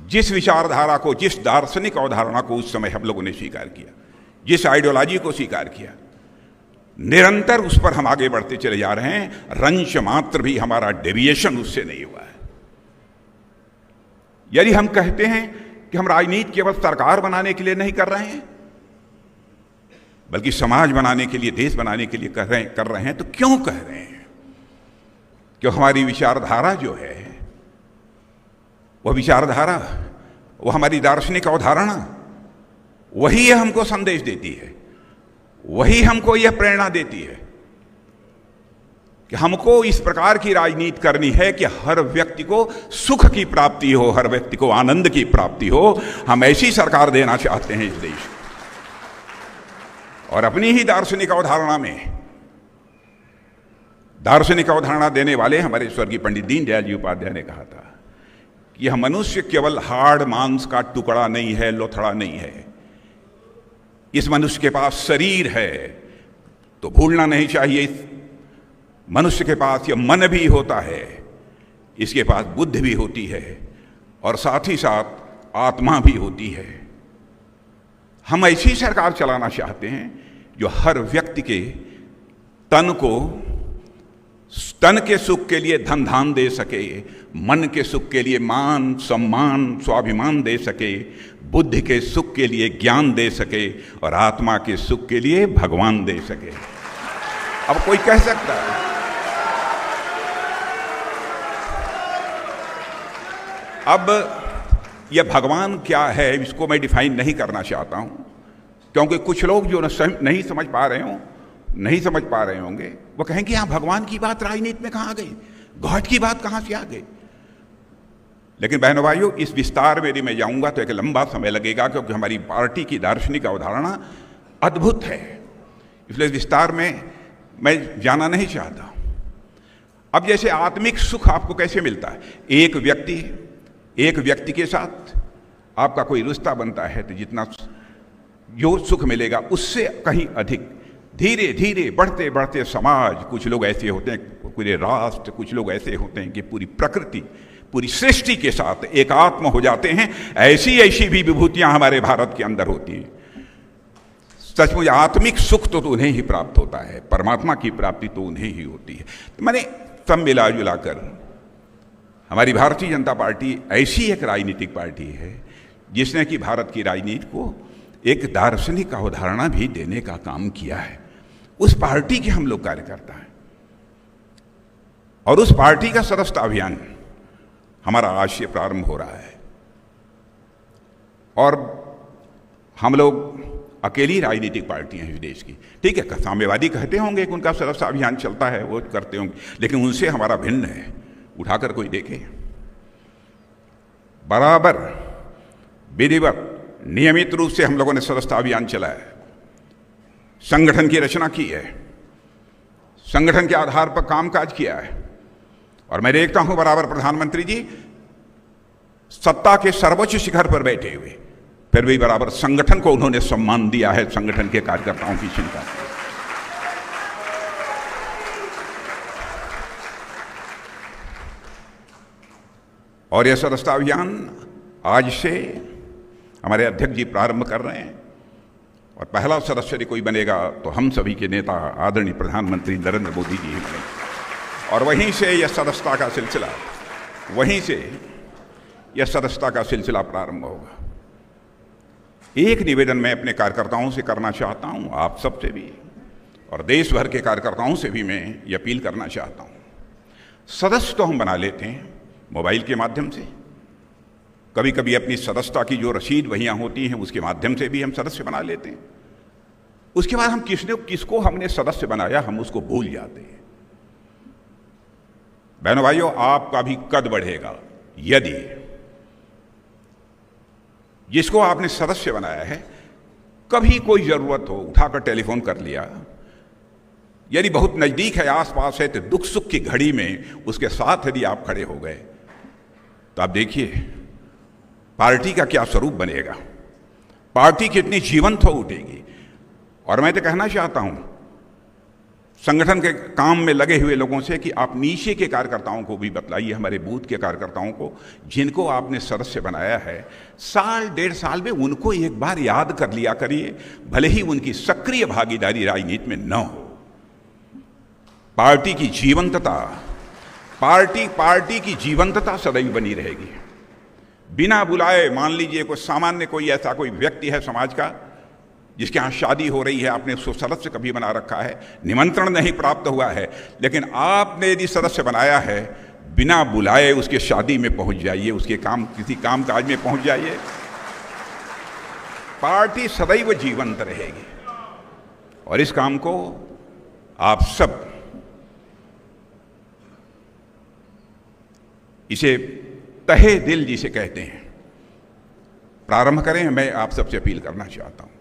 जिस विचारधारा को, जिस दार्शनिक अवधारणा को उस समय हम लोगों ने स्वीकार किया, जिस आइडियोलॉजी को स्वीकार किया, निरंतर उस पर हम आगे बढ़ते चले जा रहे हैं। रंश मात्र भी हमारा डेविएशन उससे नहीं हुआ है। यदि हम कहते हैं कि हम राजनीति केवल सरकार बनाने के लिए नहीं कर रहे हैं, बल्कि समाज बनाने के लिए, देश बनाने के लिए कर रहे हैं, तो क्यों कह रहे हैं? क्यों हमारी विचारधारा जो है, वह विचारधारा, वो हमारी दार्शनिक अवधारणा, वही हमको संदेश देती है, वही हमको यह प्रेरणा देती है कि हमको इस प्रकार की राजनीति करनी है कि हर व्यक्ति को सुख की प्राप्ति हो, हर व्यक्ति को आनंद की प्राप्ति हो। हम ऐसी सरकार देना चाहते हैं इस देश को। और अपनी ही दार्शनिक अवधारणा में, दार्शनिक अवधारणा देने वाले हमारे स्वर्गीय पंडित दीनदयाल जी उपाध्याय ने कहा था कि यह मनुष्य केवल हाड़ मांस का टुकड़ा नहीं है, लोथड़ा नहीं है। इस मनुष्य के पास शरीर है, तो भूलना नहीं चाहिए, इस मनुष्य के पास यह मन भी होता है, इसके पास बुद्धि भी होती है, और साथ ही साथ आत्मा भी होती है। हम ऐसी सरकार चलाना चाहते हैं जो हर व्यक्ति के तन के सुख के लिए धन धान दे सके, मन के सुख के लिए मान सम्मान स्वाभिमान दे सके, बुद्धि के सुख के लिए ज्ञान दे सके, और आत्मा के सुख के लिए भगवान दे सके। अब कोई कह सकता है, अब यह भगवान क्या है, इसको मैं डिफाइन नहीं करना चाहता हूं, क्योंकि कुछ लोग जो नहीं समझ पा रहे होंगे, वो कहेंगे यहां भगवान की बात राजनीति में कहां गई, गॉड की बात कहां से आ गई। लेकिन बहनों भाइयों, इस विस्तार में यदि मैं जाऊंगा तो एक लंबा समय लगेगा, क्योंकि हमारी पार्टी की दार्शनिक अवधारणा अद्भुत है, इसलिए विस्तार में मैं जाना नहीं चाहता। अब जैसे आत्मिक सुख आपको कैसे मिलता है? एक व्यक्ति के साथ आपका कोई रिश्ता बनता है, तो जितना जो सुख मिलेगा उससे कहीं अधिक धीरे धीरे बढ़ते बढ़ते समाज, कुछ लोग ऐसे होते हैं, पूरे राष्ट्र, कुछ लोग ऐसे होते हैं कि पूरी प्रकृति, पूरी सृष्टि के साथ एकात्म हो जाते हैं। ऐसी भी विभूतियां हमारे भारत के अंदर होती हैं। सचमुच आत्मिक सुख तो उन्हें ही प्राप्त होता है, परमात्मा की प्राप्ति तो उन्हें ही होती है। तो मैंने सब मिला जुला कर हमारी भारतीय जनता पार्टी ऐसी एक राजनीतिक पार्टी है जिसने कि भारत की राजनीति को एक दार्शनिक अवधारणा भी देने का काम किया है। उस पार्टी के हम लोग कार्यकर्ता हैं, और उस पार्टी का सदस्यता अभियान हमारा आज से प्रारंभ हो रहा है। और हम लोग अकेली राजनीतिक पार्टियां हैं देश की। ठीक है, साम्यवादी कहते होंगे कि उनका सदस्यता अभियान चलता है, वो करते होंगे, लेकिन उनसे हमारा भिन्न है। उठाकर कोई देखे, बराबर विधिवत नियमित रूप से हम लोगों ने सदस्यता अभियान चलाया, संगठन की रचना की है, संगठन के आधार पर कामकाज किया है। और मैं देखता हूं बराबर प्रधानमंत्री जी सत्ता के सर्वोच्च शिखर पर बैठे हुए, फिर भी बराबर संगठन को उन्होंने सम्मान दिया है, संगठन के कार्यकर्ताओं की चिंता। और यह सदस्यता अभियान आज से हमारे अध्यक्ष जी प्रारंभ कर रहे हैं, और पहला सदस्य यदि कोई बनेगा तो हम सभी के नेता आदरणीय प्रधानमंत्री नरेंद्र मोदी जी ही बनेंगे। और वहीं से यह सदस्यता का सिलसिला प्रारंभ होगा। एक निवेदन मैं अपने कार्यकर्ताओं से करना चाहता हूं, आप सबसे भी, और देश भर के कार्यकर्ताओं से भी मैं ये अपील करना चाहता हूं। सदस्य तो हम बना लेते हैं मोबाइल के माध्यम से, कभी कभी अपनी सदस्यता की जो रसीद वहियां होती हैं उसके माध्यम से भी हम सदस्य बना लेते हैं। उसके बाद हम किसको हमने सदस्य बनाया हम उसको भूल जाते हैं। बहनों भाइयों, आपका भी कद बढ़ेगा यदि जिसको आपने सदस्य बनाया है कभी कोई जरूरत हो उठाकर टेलीफोन कर लिया, यदि बहुत नजदीक है, आसपास है, तो दुख सुख की घड़ी में उसके साथ यदि आप खड़े हो गए तो आप देखिए पार्टी का क्या स्वरूप बनेगा, पार्टी कितनी जीवंत हो उठेगी। और मैं तो कहना चाहता हूं संगठन के काम में लगे हुए लोगों से कि आप नीचे के कार्यकर्ताओं को भी बतलाइए, हमारे बूथ के कार्यकर्ताओं को जिनको आपने सदस्य बनाया है, साल डेढ़ साल में उनको एक बार याद कर लिया करिए, भले ही उनकी सक्रिय भागीदारी राजनीति में न हो। पार्टी की जीवंतता, पार्टी की जीवंतता सदैव बनी रहेगी। बिना बुलाए, मान लीजिए कोई सामान्य कोई ऐसा कोई व्यक्ति है समाज का जिसके यहाँ शादी हो रही है, आपने उसको सदस्य कभी बना रखा है, निमंत्रण नहीं प्राप्त हुआ है, लेकिन आपने यदि सदस्य बनाया है, बिना बुलाए उसके शादी में पहुंच जाइए, उसके किसी काम काज में पहुंच जाइए। पार्टी सदैव जीवंत रहेगी और इस काम को आप सब इसे तहे दिल जिसे कहते हैं प्रारंभ करें। मैं आप सबसे अपील करना चाहता हूं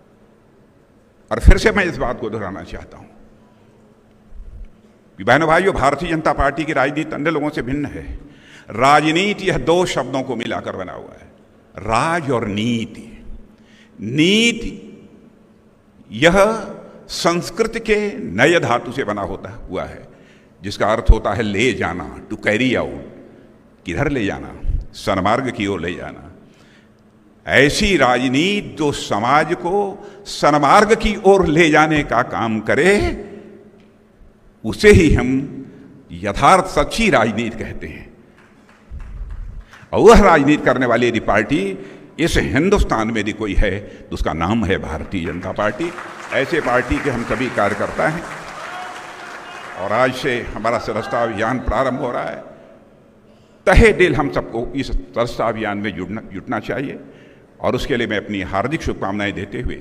और फिर से मैं इस बात को दोहराना चाहता हूं कि बहनों भाइयों, भारतीय जनता पार्टी की राजनीति अन्य लोगों से भिन्न है। राजनीति यह दो शब्दों को मिलाकर बना हुआ है, राज और नीति। नीति यह संस्कृत के नए धातु से बना हुआ है जिसका अर्थ होता है ले जाना, टू कैरी आउट, किधर ले जाना, सन्मार्ग की ओर ले जाना। ऐसी राजनीति जो समाज को सन्मार्ग की ओर ले जाने का काम करे, उसे ही हम यथार्थ सच्ची राजनीति कहते हैं। और वह राजनीति करने वाली यदि पार्टी इस हिंदुस्तान में यदि कोई है तो उसका नाम है भारतीय जनता पार्टी। ऐसे पार्टी के हम सभी कार्यकर्ता हैं और आज से हमारा सदस्यता अभियान प्रारंभ हो रहा है। तहे दिल हम सबको इस सदस्यता अभियान में जुटना चाहिए और उसके लिए मैं अपनी हार्दिक शुभकामनाएं देते हुए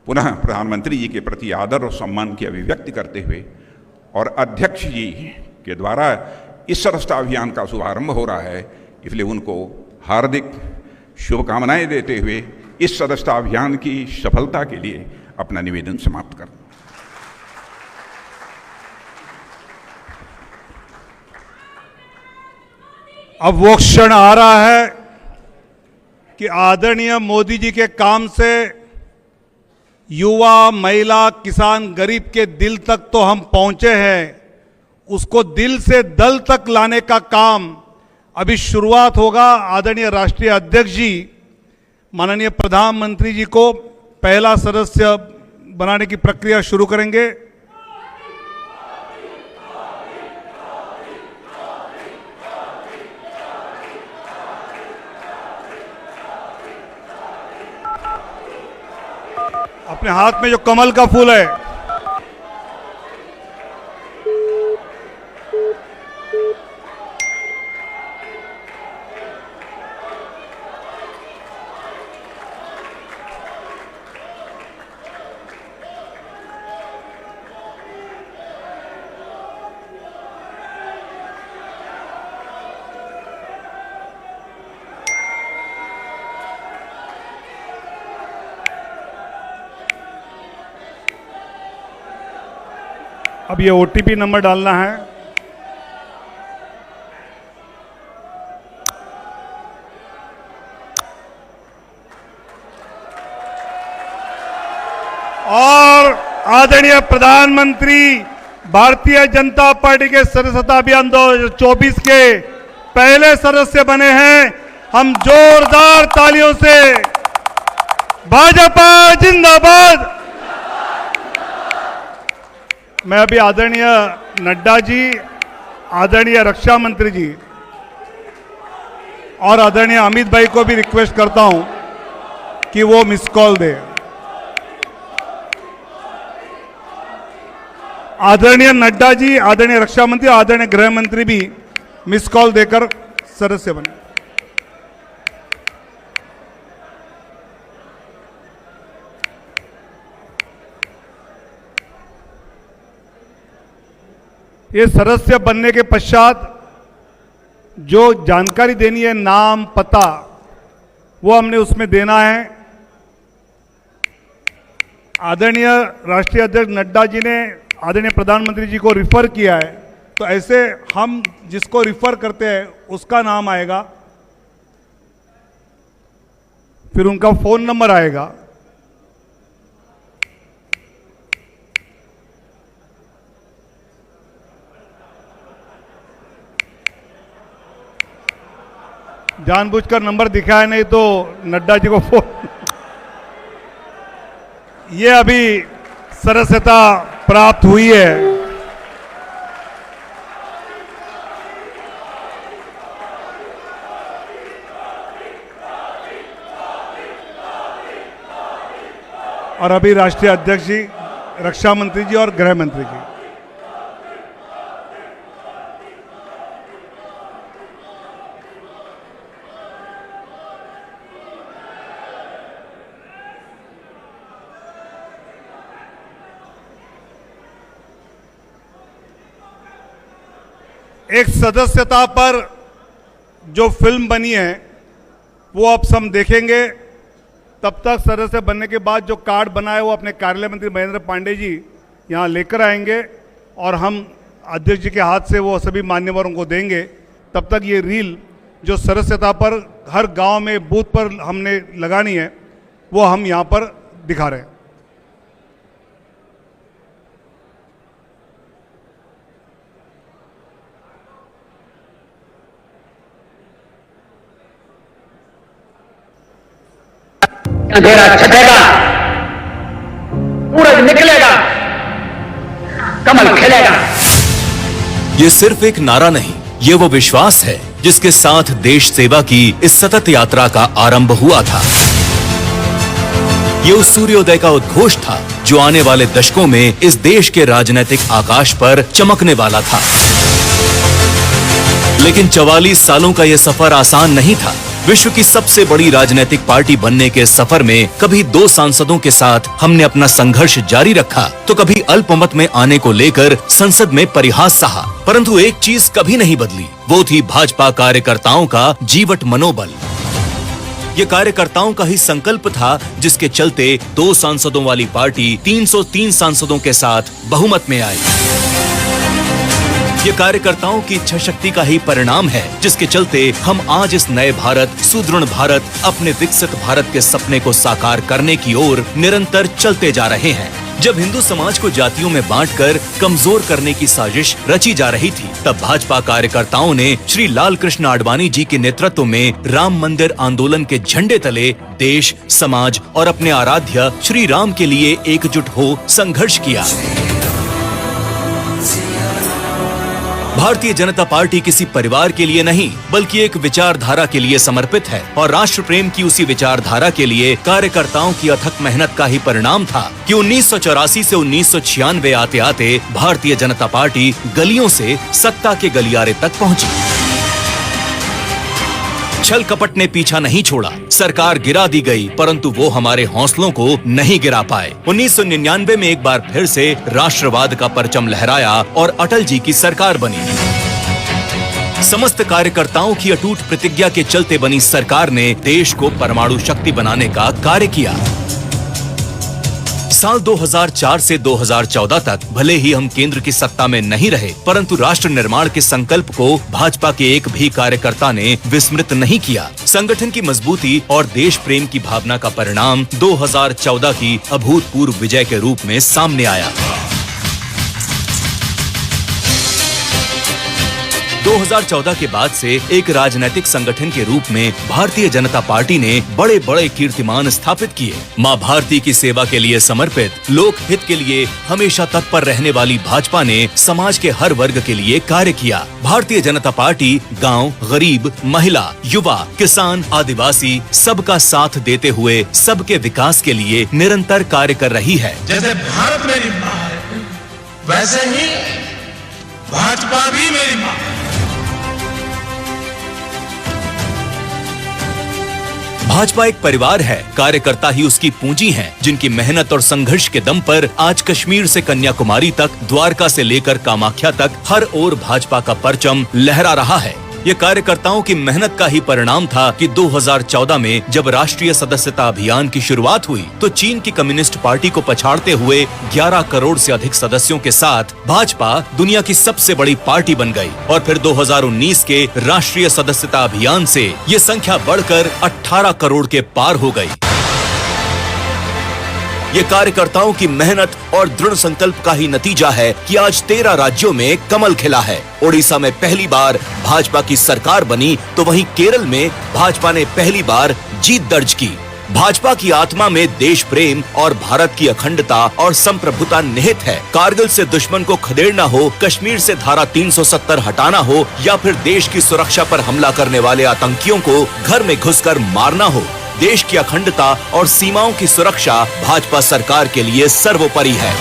पुनः प्रधानमंत्री जी के प्रति आदर और सम्मान की अभिव्यक्ति करते हुए और अध्यक्ष जी के द्वारा इस सदस्यता अभियान का शुभारंभ हो रहा है, इसलिए उनको हार्दिक शुभकामनाएं देते हुए इस सदस्यता अभियान की सफलता के लिए अपना निवेदन समाप्त करता हूं। अब वो क्षण आ रहा है कि आदरणीय मोदी जी के काम से युवा, महिला, किसान, गरीब के दिल तक तो हम पहुंचे हैं, उसको दिल से दल तक लाने का काम अभी शुरुआत होगा। आदरणीय राष्ट्रीय अध्यक्ष जी माननीय प्रधानमंत्री जी को पहला सदस्य बनाने की प्रक्रिया शुरू करेंगे। अपने हाथ में जो कमल का फूल है, अब ये ओटीपी नंबर डालना है। और आदरणीय प्रधानमंत्री भारतीय जनता पार्टी के सदस्यता अभियान 2024 के पहले सदस्य बने हैं। हम जोरदार तालियों से भाजपा जिंदाबाद। मैं अभी आदरणीय नड्डा जी, आदरणीय रक्षा मंत्री जी और आदरणीय अमित भाई को भी रिक्वेस्ट करता हूं कि वो मिस कॉल दे। आदरणीय नड्डा जी, आदरणीय रक्षा मंत्री, आदरणीय गृह मंत्री भी मिस कॉल देकर सदस्य बने। ये सदस्य बनने के पश्चात जो जानकारी देनी है, नाम, पता, वो हमने उसमें देना है। आदरणीय राष्ट्रीय अध्यक्ष नड्डा जी ने आदरणीय प्रधानमंत्री जी को रिफर किया है, तो ऐसे हम जिसको रिफर करते हैं उसका नाम आएगा, फिर उनका फोन नंबर आएगा, जानबूझकर नंबर दिखाया नहीं तो नड्डा जी को फोन। ये अभी सदस्यता प्राप्त हुई है। और अभी राष्ट्रीय अध्यक्ष जी, रक्षा मंत्री जी और गृह मंत्री जी। एक सदस्यता पर जो फिल्म बनी है वो अब हम देखेंगे। तब तक सदस्य बनने के बाद जो कार्ड बना है वो अपने कार्यालय मंत्री महेंद्र पांडे जी यहाँ लेकर आएंगे और हम अध्यक्ष जी के हाथ से वो सभी मान्यवरों को देंगे। तब तक ये रील जो सदस्यता पर हर गांव में बूथ पर हमने लगानी है वो हम यहाँ पर दिखा रहे हैं। अंधेरा छटेगा, सूरज निकलेगा, कमल खिलेगा। ये सिर्फ एक नारा नहीं, ये वो विश्वास है जिसके साथ देश सेवा की इस सतत यात्रा का आरंभ हुआ था। ये उस सूर्योदय का उद्घोष था जो आने वाले दशकों में इस देश के राजनीतिक आकाश पर चमकने वाला था। लेकिन 44 सालों का यह सफर आसान नहीं था। विश्व की सबसे बड़ी राजनीतिक पार्टी बनने के सफर में कभी 2 सांसदों के साथ हमने अपना संघर्ष जारी रखा, तो कभी अल्पमत में आने को लेकर संसद में परिहास सहा। परंतु एक चीज कभी नहीं बदली, वो थी भाजपा कार्यकर्ताओं का जीवट मनोबल। ये कार्यकर्ताओं का ही संकल्प था जिसके चलते 2 सांसदों वाली पार्टी 303 सांसदों के साथ बहुमत में आई। ये कार्यकर्ताओं की इच्छा शक्ति का ही परिणाम है जिसके चलते हम आज इस नए भारत, सुदृढ़ भारत, अपने विकसित भारत के सपने को साकार करने की ओर निरंतर चलते जा रहे हैं। जब हिंदू समाज को जातियों में बांटकर कमजोर करने की साजिश रची जा रही थी, तब भाजपा कार्यकर्ताओं ने श्री लाल कृष्ण आडवाणी जी के नेतृत्व में राम मंदिर आंदोलन के झंडे तले देश, समाज और अपने आराध्य श्री राम के लिए एकजुट हो संघर्ष किया। भारतीय जनता पार्टी किसी परिवार के लिए नहीं बल्कि एक विचारधारा के लिए समर्पित है और राष्ट्र प्रेम की उसी विचारधारा के लिए कार्यकर्ताओं की अथक मेहनत का ही परिणाम था कि 1984 से 1996 आते आते भारतीय जनता पार्टी गलियों से सत्ता के गलियारे तक पहुंची। छल कपट ने पीछा नहीं छोड़ा, सरकार गिरा दी गई परंतु वो हमारे हौसलों को नहीं गिरा पाए। 1999 में एक बार फिर से राष्ट्रवाद का परचम लहराया और अटल जी की सरकार बनी। समस्त कार्यकर्ताओं की अटूट प्रतिज्ञा के चलते बनी सरकार ने देश को परमाणु शक्ति बनाने का कार्य किया। साल 2004 से 2014 तक भले ही हम केंद्र की सत्ता में नहीं रहे, परंतु राष्ट्र निर्माण के संकल्प को भाजपा के एक भी कार्यकर्ता ने विस्मृत नहीं किया। संगठन की मजबूती और देश प्रेम की भावना का परिणाम 2014 की अभूतपूर्व विजय के रूप में सामने आया। 2014 के बाद से एक राजनीतिक संगठन के रूप में भारतीय जनता पार्टी ने बड़े बड़े कीर्तिमान स्थापित किए। मां भारती की सेवा के लिए समर्पित, लोक हित के लिए हमेशा तत्पर रहने वाली भाजपा ने समाज के हर वर्ग के लिए कार्य किया। भारतीय जनता पार्टी गांव, गरीब, महिला, युवा, किसान, आदिवासी सबका साथ देते हुए सबके विकास के लिए निरंतर कार्य कर रही है। जैसे भारत मेरी माँ है, वैसे ही भाजपा भी मेरी माँ है। भाजपा एक परिवार है, कार्यकर्ता ही उसकी पूंजी हैं, जिनकी मेहनत और संघर्ष के दम पर आज कश्मीर से कन्याकुमारी तक, द्वारका से लेकर कामाख्या तक हर ओर भाजपा का परचम लहरा रहा है। ये कार्यकर्ताओं की मेहनत का ही परिणाम था कि 2014 में जब राष्ट्रीय सदस्यता अभियान की शुरुआत हुई तो चीन की कम्युनिस्ट पार्टी को पछाड़ते हुए 11 करोड़ से अधिक सदस्यों के साथ भाजपा दुनिया की सबसे बड़ी पार्टी बन गई और फिर 2019 के राष्ट्रीय सदस्यता अभियान से ये संख्या बढ़कर 18 करोड़ के पार हो गई। ये कार्यकर्ताओं की मेहनत और दृढ़ संकल्प का ही नतीजा है कि आज 13 राज्यों में कमल खिला है। ओडिशा में पहली बार भाजपा की सरकार बनी तो वहीं केरल में भाजपा ने पहली बार जीत दर्ज की। भाजपा की आत्मा में देश प्रेम और भारत की अखंडता और संप्रभुता निहित है। कारगिल से दुश्मन को खदेड़ना हो, कश्मीर से धारा 370 हटाना हो या फिर देश की सुरक्षा पर हमला करने वाले आतंकियों को घर में घुसकर मारना हो, देश की अखंडता और सीमाओं की सुरक्षा भाजपा सरकार के लिए सर्वोपरि है।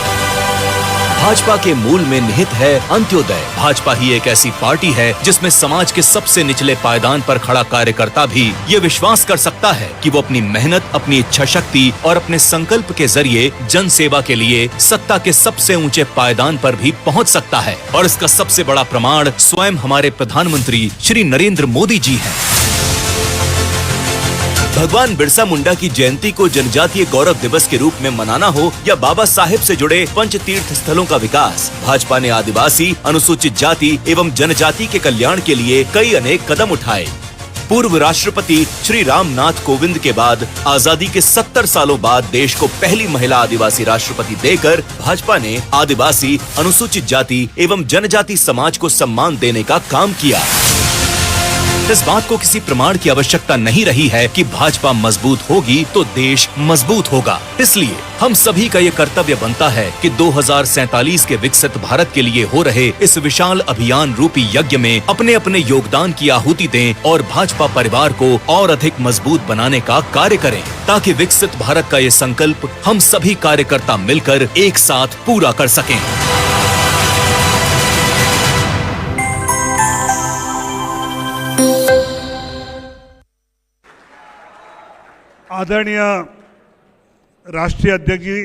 भाजपा के मूल में निहित है अंत्योदय। भाजपा ही एक ऐसी पार्टी है जिसमें समाज के सबसे निचले पायदान पर खड़ा कार्यकर्ता भी ये विश्वास कर सकता है कि वो अपनी मेहनत, अपनी इच्छा शक्ति और अपने संकल्प के जरिए जन सेवा के लिए सत्ता के सबसे ऊंचे पायदान पर भी पहुंच सकता है। और इसका सबसे बड़ा प्रमाण स्वयं हमारे प्रधानमंत्री श्री नरेंद्र मोदी जी हैं। भगवान बिरसा मुंडा की जयंती को जनजातीय गौरव दिवस के रूप में मनाना हो या बाबा साहेब से जुड़े पंच तीर्थ स्थलों का विकास, भाजपा ने आदिवासी, अनुसूचित जाति एवं जनजाति के कल्याण के लिए कई अनेक कदम उठाए। पूर्व राष्ट्रपति श्री रामनाथ कोविंद के बाद आजादी के 70 सालों बाद देश को पहली महिला आदिवासी राष्ट्रपति देकर भाजपा ने आदिवासी, अनुसूचित जाति एवं जनजाति समाज को सम्मान देने का काम किया। इस बात को किसी प्रमाण की आवश्यकता नहीं रही है कि भाजपा मजबूत होगी तो देश मजबूत होगा। इसलिए हम सभी का ये कर्तव्य बनता है कि 2047 के विकसित भारत के लिए हो रहे इस विशाल अभियान रूपी यज्ञ में अपने अपने योगदान की आहुति दें और भाजपा परिवार को और अधिक मजबूत बनाने का कार्य करें, ताकि विकसित भारत का ये संकल्प हम सभी कार्यकर्ता मिलकर एक साथ पूरा कर सकें। आदरणीय राष्ट्रीय अध्यक्ष जी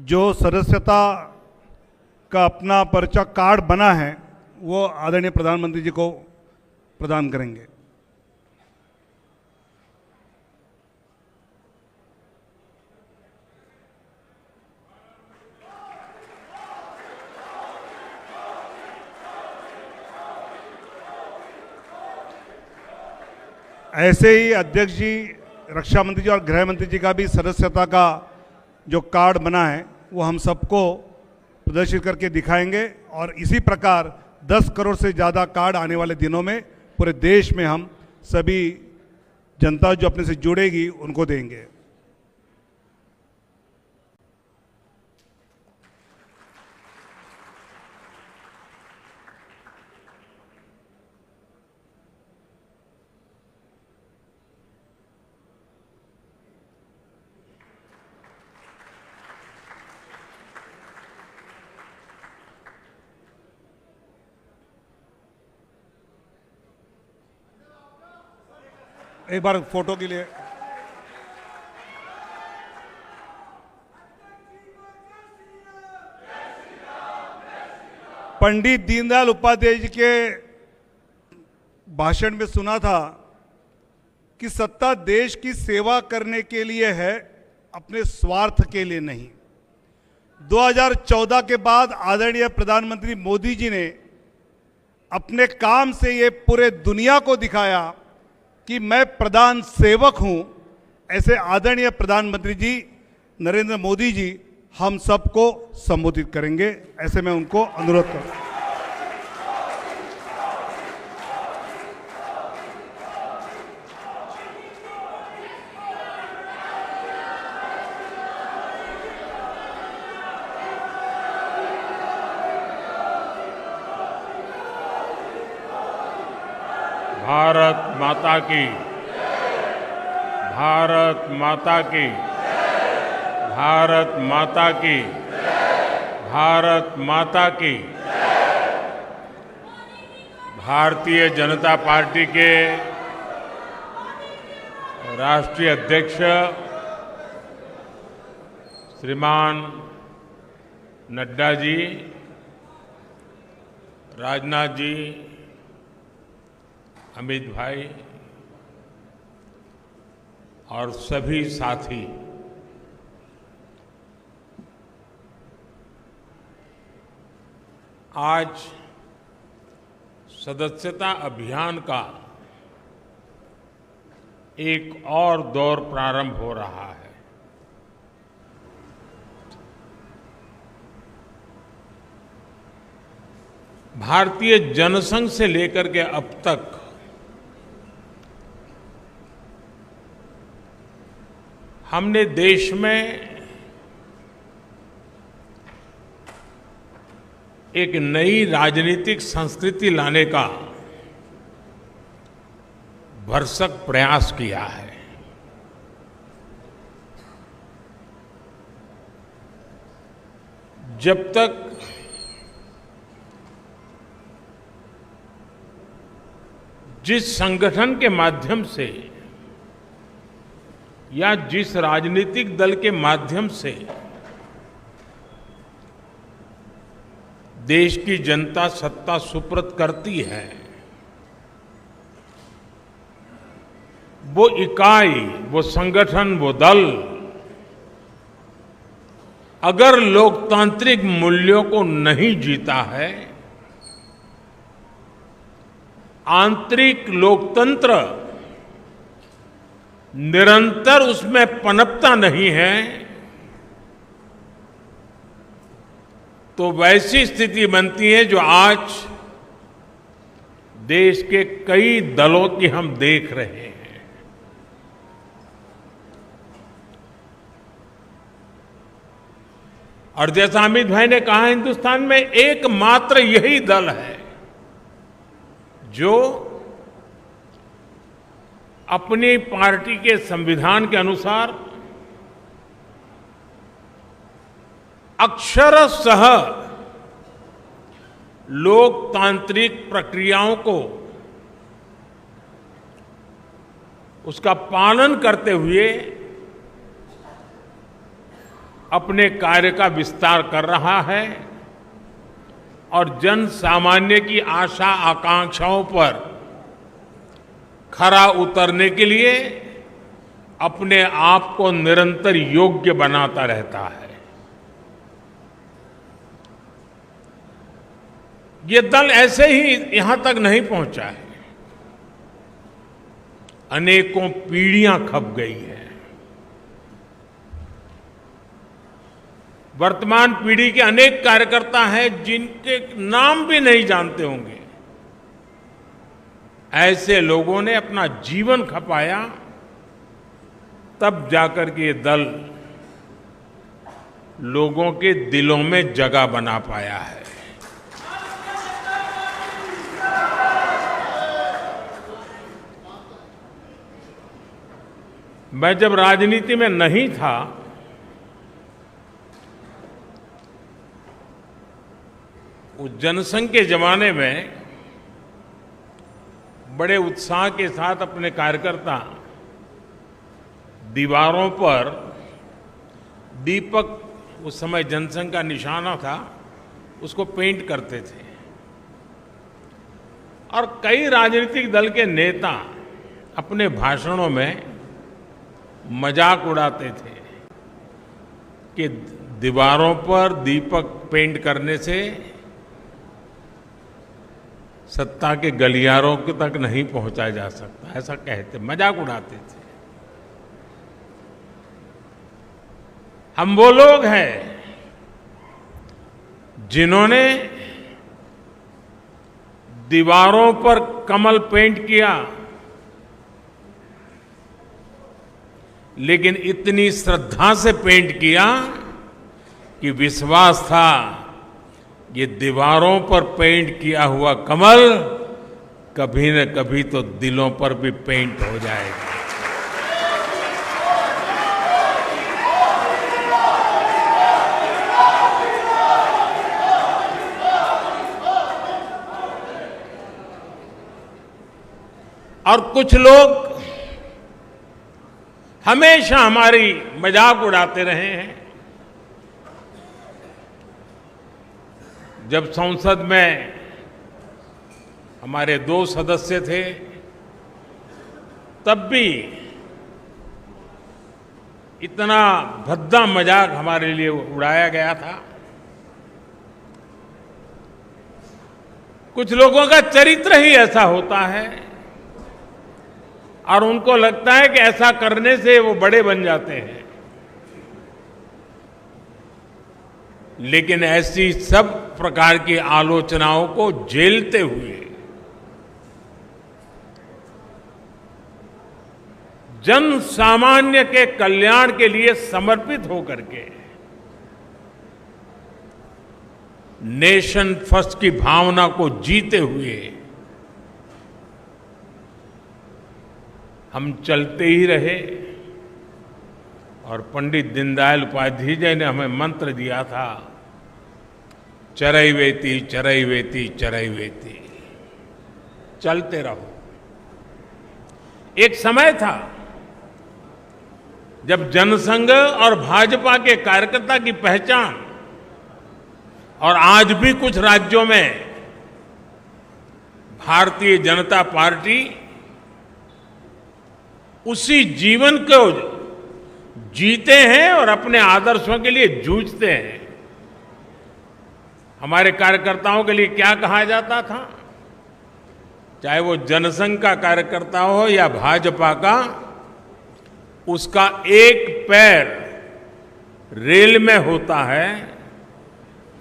जो सदस्यता का अपना पर्चा कार्ड बना है वो आदरणीय प्रधानमंत्री जी को प्रदान करेंगे। ऐसे ही अध्यक्ष जी, रक्षा मंत्री जी और गृह मंत्री जी का भी सदस्यता का जो कार्ड बना है वो हम सबको प्रदर्शित करके दिखाएंगे और इसी प्रकार 10 करोड़ से ज़्यादा कार्ड आने वाले दिनों में पूरे देश में हम सभी जनता जो अपने से जुड़ेगी उनको देंगे। एक बार फोटो के लिए पंडित दीनदयाल उपाध्याय जी के भाषण में सुना था कि सत्ता देश की सेवा करने के लिए है, अपने स्वार्थ के लिए नहीं। 2014 के बाद आदरणीय प्रधानमंत्री मोदी जी ने अपने काम से ये पूरे दुनिया को दिखाया कि मैं प्रधान सेवक हूं। ऐसे आदरणीय प्रधानमंत्री जी नरेंद्र मोदी जी हम सबको संबोधित करेंगे। ऐसे मैं उनको अनुरोध करूं। भारत माता की, भारत माता की, भारत माता की, भारत माता की। भारतीय जनता पार्टी के राष्ट्रीय अध्यक्ष श्रीमान नड्डा जी, राजनाथ जी, अमित भाई और सभी साथी, आज सदस्यता अभियान का एक और दौर प्रारंभ हो रहा है। भारतीय जनसंघ से लेकर के अब तक हमने देश में एक नई राजनीतिक संस्कृति लाने का भरसक प्रयास किया है। जब तक जिस संगठन के माध्यम से या जिस राजनीतिक दल के माध्यम से देश की जनता सत्ता सुपुर्द करती है, वो इकाई, वो संगठन, वो दल अगर लोकतांत्रिक मूल्यों को नहीं जीता है, आंतरिक लोकतंत्र निरंतर उसमें पनपता नहीं है, तो वैसी स्थिति बनती है जो आज देश के कई दलों की हम देख रहे हैं। और जैसा अमित भाई ने कहा, हिंदुस्तान में एकमात्र यही दल है जो अपनी पार्टी के संविधान के अनुसार अक्षरशः लोकतांत्रिक प्रक्रियाओं को उसका पालन करते हुए अपने कार्य का विस्तार कर रहा है और जन सामान्य की आशा आकांक्षाओं पर खरा उतरने के लिए अपने आप को निरंतर योग्य बनाता रहता है। ये दल ऐसे ही यहां तक नहीं पहुंचा है, अनेकों पीढ़ियां खप गई है। वर्तमान पीढ़ी के अनेक कार्यकर्ता हैं जिनके नाम भी नहीं जानते होंगे। ऐसे लोगों ने अपना जीवन खपाया, तब जाकर के ये दल लोगों के दिलों में जगह बना पाया है। मैं जब राजनीति में नहीं था, उस जनसंघ के जमाने में बड़े उत्साह के साथ अपने कार्यकर्ता दीवारों पर दीपक, उस समय जनसंघ का निशाना था, उसको पेंट करते थे। और कई राजनीतिक दल के नेता अपने भाषणों में मजाक उड़ाते थे कि दीवारों पर दीपक पेंट करने से सत्ता के गलियारों तक नहीं पहुंचा जा सकता, ऐसा कहते, मजाक उड़ाते थे। हम वो लोग हैं जिन्होंने दीवारों पर कमल पेंट किया, लेकिन इतनी श्रद्धा से पेंट किया कि विश्वास था ये दीवारों पर पेंट किया हुआ कमल कभी न कभी तो दिलों पर भी पेंट हो जाएगा। और कुछ लोग हमेशा हमारी मजाक उड़ाते रहे हैं। जब संसद में हमारे 2 सदस्य थे, तब भी इतना भद्दा मजाक हमारे लिए उड़ाया गया था। कुछ लोगों का चरित्र ही ऐसा होता है और उनको लगता है कि ऐसा करने से वो बड़े बन जाते हैं। लेकिन ऐसी सब प्रकार की आलोचनाओं को झेलते हुए जन सामान्य के कल्याण के लिए समर्पित होकर के नेशन फर्स्ट की भावना को जीते हुए हम चलते ही रहे। और पंडित दीनदयाल उपाध्याय जी ने हमें मंत्र दिया था, चरैवेति चरैवेति चरैवेति, चलते रहो। एक समय था जब जनसंघ और भाजपा के कार्यकर्ता की पहचान, और आज भी कुछ राज्यों में भारतीय जनता पार्टी उसी जीवन को जीते हैं और अपने आदर्शों के लिए जूझते हैं। हमारे कार्यकर्ताओं के लिए क्या कहा जाता था, चाहे वो जनसंघ का कार्यकर्ता हो या भाजपा का, उसका एक पैर रेल में होता है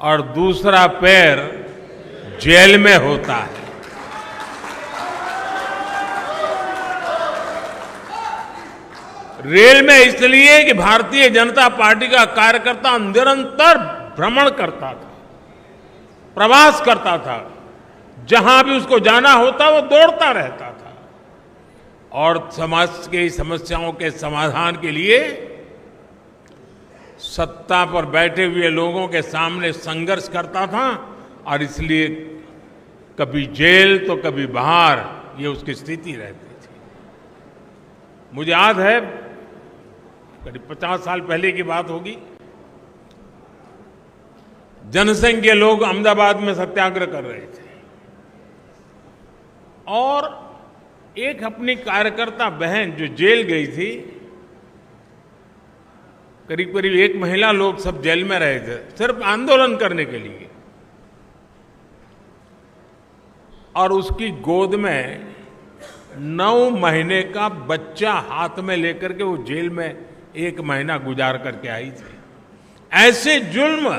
और दूसरा पैर जेल में होता है। रेल में इसलिए कि भारतीय जनता पार्टी का कार्यकर्ता निरंतर भ्रमण करता था, प्रवास करता था, जहां भी उसको जाना होता वो दौड़ता रहता था और समाज की समस्याओं के समाधान के लिए सत्ता पर बैठे हुए लोगों के सामने संघर्ष करता था। और इसलिए कभी जेल तो कभी बाहर, ये उसकी स्थिति रहती थी। मुझे याद है करीब 50 साल पहले की बात होगी, जनसंघ के लोग अहमदाबाद में सत्याग्रह कर रहे थे और एक अपनी कार्यकर्ता बहन जो जेल गई थी, करीब करीब 1 महीना लोग सब जेल में रहे थे सिर्फ आंदोलन करने के लिए, और उसकी गोद में 9 महीने का बच्चा हाथ में लेकर के वो जेल में 1 महीना गुजार करके आई थी। ऐसे जुल्म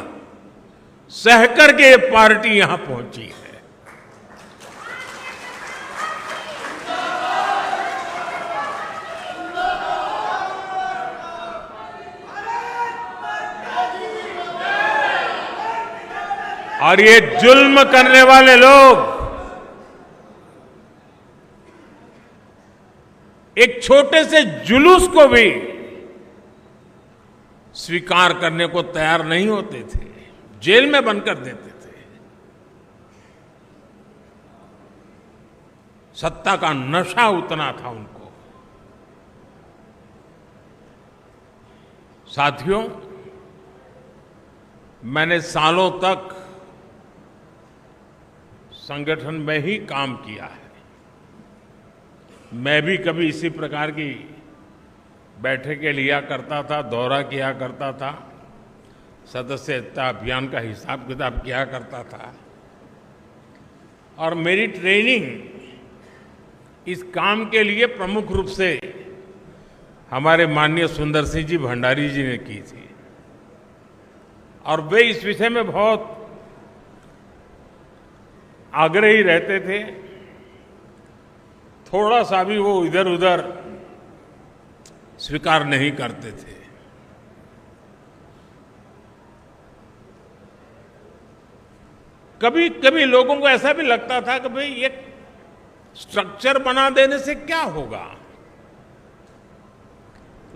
सहकर के ये पार्टी यहां पहुंची है। और ये जुल्म करने वाले लोग एक छोटे से जुलूस को भी स्वीकार करने को तैयार नहीं होते थे, जेल में बंद कर देते थे। सत्ता का नशा उतना था उनको। साथियों, मैंने सालों तक संगठन में ही काम किया है। मैं भी कभी इसी प्रकार की बैठकें लिया करता था, दौरा किया करता था, सदस्यता अभियान का हिसाब किताब किया करता था। और मेरी ट्रेनिंग इस काम के लिए प्रमुख रूप से हमारे माननीय सुंदर सिंह जी भंडारी जी ने की थी और वे इस विषय में बहुत आग्रही रहते थे। थोड़ा सा भी वो इधर उधर स्वीकार नहीं करते थे। कभी कभी लोगों को ऐसा भी लगता था कि भाई एक स्ट्रक्चर बना देने से क्या होगा,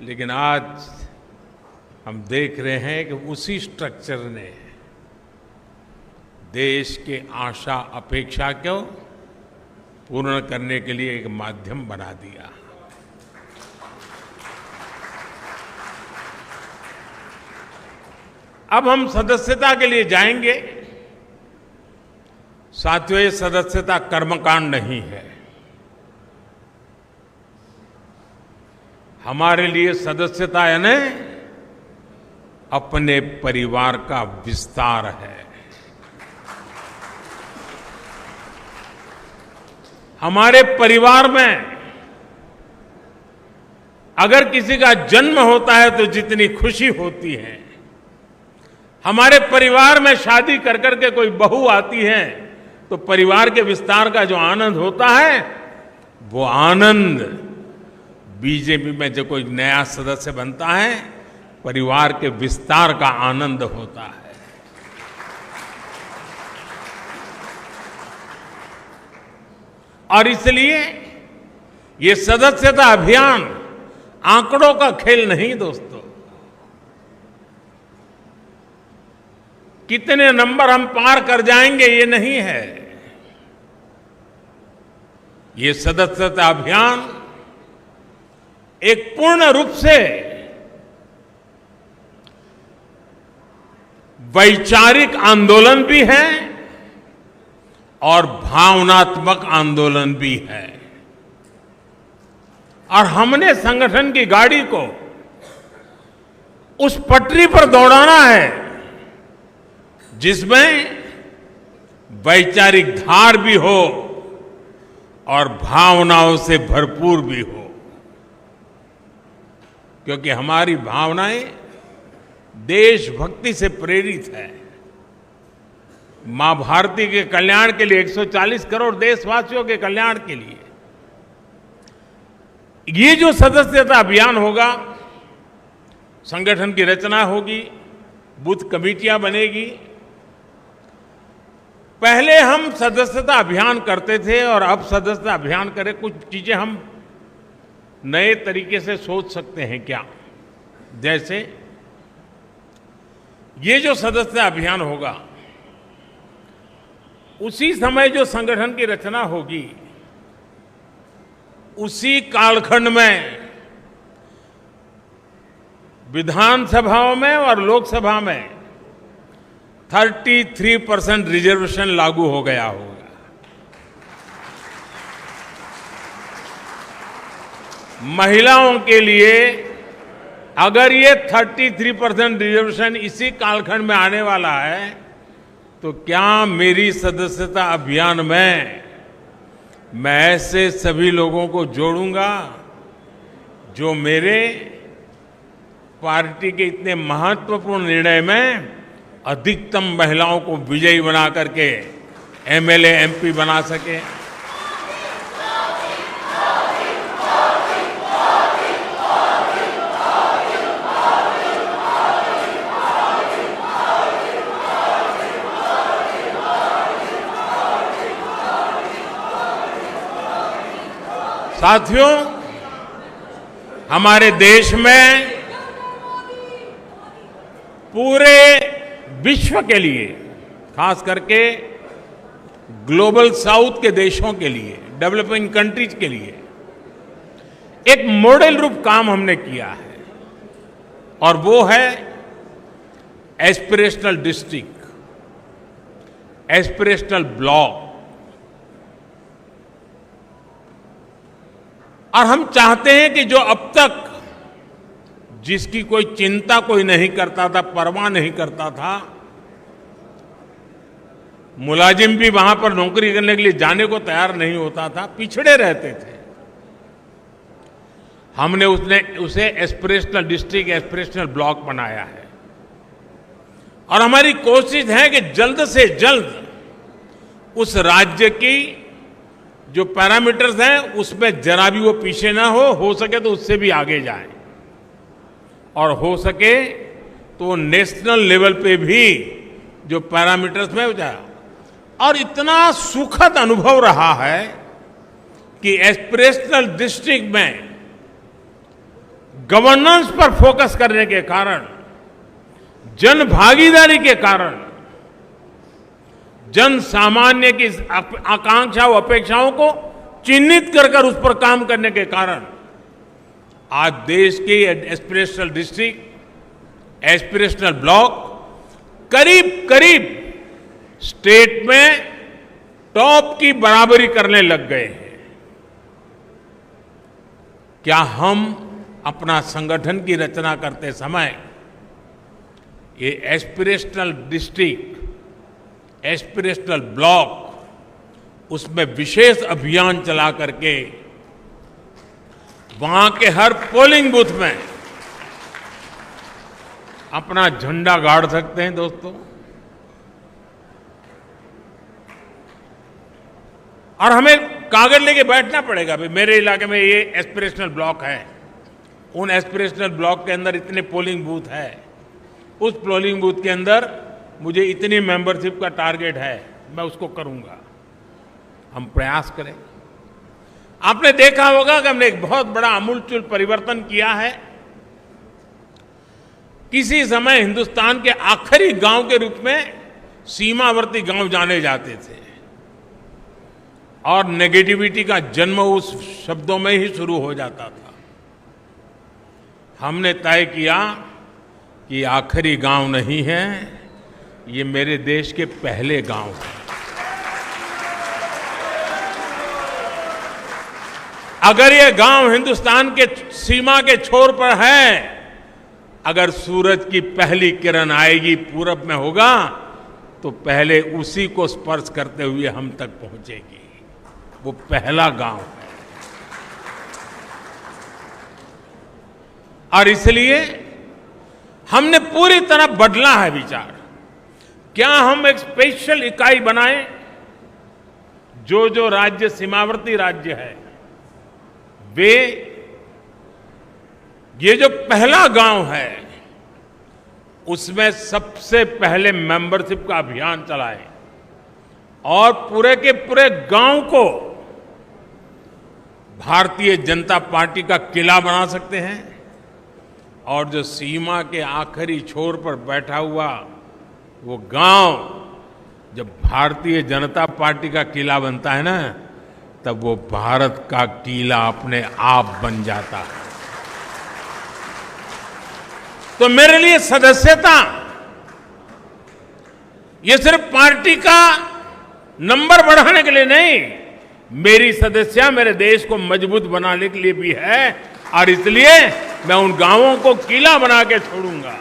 लेकिन आज हम देख रहे हैं कि उसी स्ट्रक्चर ने देश के आशा अपेक्षा को पूर्ण करने के लिए एक माध्यम बना दिया। अब हम सदस्यता के लिए जाएंगे। साथियों, ये सदस्यता कर्मकांड नहीं है। हमारे लिए सदस्यता यानी अपने परिवार का विस्तार है। हमारे परिवार में अगर किसी का जन्म होता है तो जितनी खुशी होती है, हमारे परिवार में शादी कर करके कोई बहू आती है तो परिवार के विस्तार का जो आनंद होता है, वो आनंद बीजेपी में जो कोई नया सदस्य बनता है, परिवार के विस्तार का आनंद होता है। और इसलिए ये सदस्यता अभियान आंकड़ों का खेल नहीं दोस्तों। कितने नंबर हम पार कर जाएंगे ये नहीं है। ये सदस्यता अभियान एक पूर्ण रूप से वैचारिक आंदोलन भी है और भावनात्मक आंदोलन भी है। और हमने संगठन की गाड़ी को उस पटरी पर दौड़ाना है जिसमें वैचारिक धार भी हो और भावनाओं से भरपूर भी हो, क्योंकि हमारी भावनाएं देशभक्ति से प्रेरित है। मां भारती के कल्याण के लिए, 140 करोड़ देशवासियों के कल्याण के लिए ये जो सदस्यता अभियान होगा, संगठन की रचना होगी, बूथ कमेटियां बनेगी। पहले हम सदस्यता अभियान करते थे और अब सदस्यता अभियान करें, कुछ चीजें हम नए तरीके से सोच सकते हैं क्या? जैसे ये जो सदस्यता अभियान होगा, उसी समय जो संगठन की रचना होगी, उसी कालखंड में विधानसभाओं में और लोकसभा में 33% रिजर्वेशन लागू हो गया होगा। महिलाओं के लिए अगर ये 33% रिजर्वेशन इसी कालखंड में आने वाला है, तो क्या मेरी सदस्यता अभियान में मैं ऐसे सभी लोगों को जोड़ूंगा जो मेरे पार्टी के इतने महत्वपूर्ण निर्णय में अधिकतम महिलाओं को विजयी बना करके एमएलए एमपी बना सके। साथियों, हमारे देश में पूरे विश्व के लिए, खास करके ग्लोबल साउथ के देशों के लिए, डेवलपिंग कंट्रीज के लिए एक मॉडल रूप काम हमने किया है, और वो है एस्पिरेशनल डिस्ट्रिक्ट, एस्पिरेशनल ब्लॉक। और हम चाहते हैं कि जो अब तक जिसकी कोई चिंता कोई नहीं करता था, परवाह नहीं करता था, मुलाजिम भी वहां पर नौकरी करने के लिए जाने को तैयार नहीं होता था, पिछड़े रहते थे, हमने उसे एस्पिरेशनल डिस्ट्रिक्ट, एस्पिरेशनल ब्लॉक बनाया है। और हमारी कोशिश है कि जल्द से जल्द उस राज्य की जो पैरामीटर्स हैं उसमें जरा भी वो पीछे ना हो सके तो उससे भी आगे जाए, और हो सके तो नेशनल लेवल पे भी जो पैरामीटर्स में हो जाए। और इतना सुखद अनुभव रहा है कि एस्पिरेशनल डिस्ट्रिक्ट में गवर्नेंस पर फोकस करने के कारण, जन भागीदारी के कारण, जन सामान्य की आकांक्षाओं अपेक्षाओं को चिन्हित कर उस पर काम करने के कारण आज देश के एस्पिरेशनल डिस्ट्रिक्ट, एस्पिरेशनल ब्लॉक करीब करीब स्टेट में टॉप की बराबरी करने लग गए हैं। क्या हम अपना संगठन की रचना करते समय ये एस्पिरेशनल डिस्ट्रिक्ट, एस्पिरेशनल ब्लॉक, उसमें विशेष अभियान चला करके वहां के हर पोलिंग बूथ में अपना झंडा गाड़ सकते हैं दोस्तों। और हमें कागज लेके बैठना पड़ेगा, भाई मेरे इलाके में ये एस्पिरेशनल ब्लॉक है, उन एस्पिरेशनल ब्लॉक के अंदर इतने पोलिंग बूथ है, उस पोलिंग बूथ के अंदर मुझे इतनी मेंबरशिप का टारगेट है, मैं उसको करूंगा। हम प्रयास करें। आपने देखा होगा कि हमने एक बहुत बड़ा आमूलचूल परिवर्तन किया है। किसी समय हिंदुस्तान के आखिरी गांव के रूप में सीमावर्ती गांव जाने जाते थे और नेगेटिविटी का जन्म उस शब्दों में ही शुरू हो जाता था। हमने तय किया कि आखिरी गांव नहीं है, ये मेरे देश के पहले गांव हैं। अगर ये गांव हिंदुस्तान के सीमा के छोर पर है, अगर सूरज की पहली किरण आएगी पूरब में होगा, तो पहले उसी को स्पर्श करते हुए हम तक पहुंचेगी। वो पहला गांव है। और इसलिए हमने पूरी तरह बदला है विचार। क्या हम एक स्पेशल इकाई बनाएं? जो जो राज्य सीमावर्ती राज्य है, वे ये जो पहला गांव है उसमें सबसे पहले मेंबरशिप का अभियान चलाएं और पूरे के पूरे गांव को भारतीय जनता पार्टी का किला बना सकते हैं। और जो सीमा के आखिरी छोर पर बैठा हुआ वो गांव जब भारतीय जनता पार्टी का किला बनता है ना, तब वो भारत का किला अपने आप बन जाता है। तो मेरे लिए सदस्यता ये सिर्फ पार्टी का नंबर बढ़ाने के लिए नहीं, मेरी सदस्यता मेरे देश को मजबूत बनाने के लिए भी है। और इसलिए मैं उन गांवों को किला बना के छोड़ूंगा।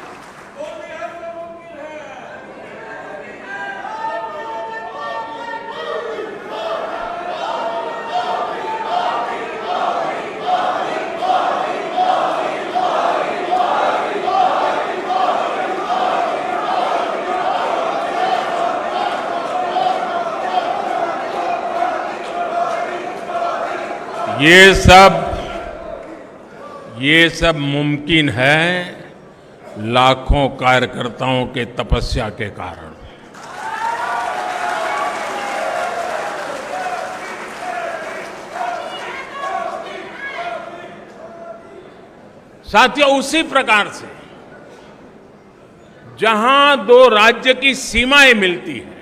ये सब मुमकिन है लाखों कार्यकर्ताओं के तपस्या के कारण। साथियों, उसी प्रकार से जहां दो राज्य की सीमाएं मिलती है,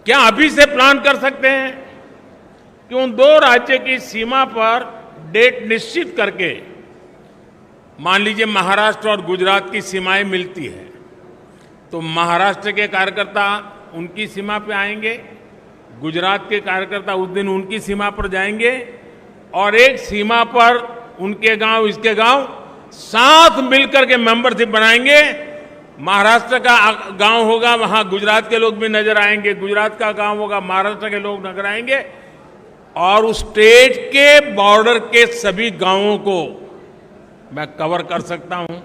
क्या अभी से प्लान कर सकते हैं कि उन दो राज्य की सीमा पर डेट निश्चित करके, मान लीजिए महाराष्ट्र और गुजरात की सीमाएं मिलती है, तो महाराष्ट्र के कार्यकर्ता उनकी सीमा पे आएंगे, गुजरात के कार्यकर्ता उस दिन उनकी सीमा पर जाएंगे और एक सीमा पर उनके गांव इसके गांव साथ मिलकर के मेंबरशिप बनाएंगे। महाराष्ट्र का गांव होगा, वहां गुजरात के लोग भी नजर आएंगे, गुजरात का गांव होगा, महाराष्ट्र के लोग नजर आएंगे और उस स्टेट के बॉर्डर के सभी गांवों को मैं कवर कर सकता हूं।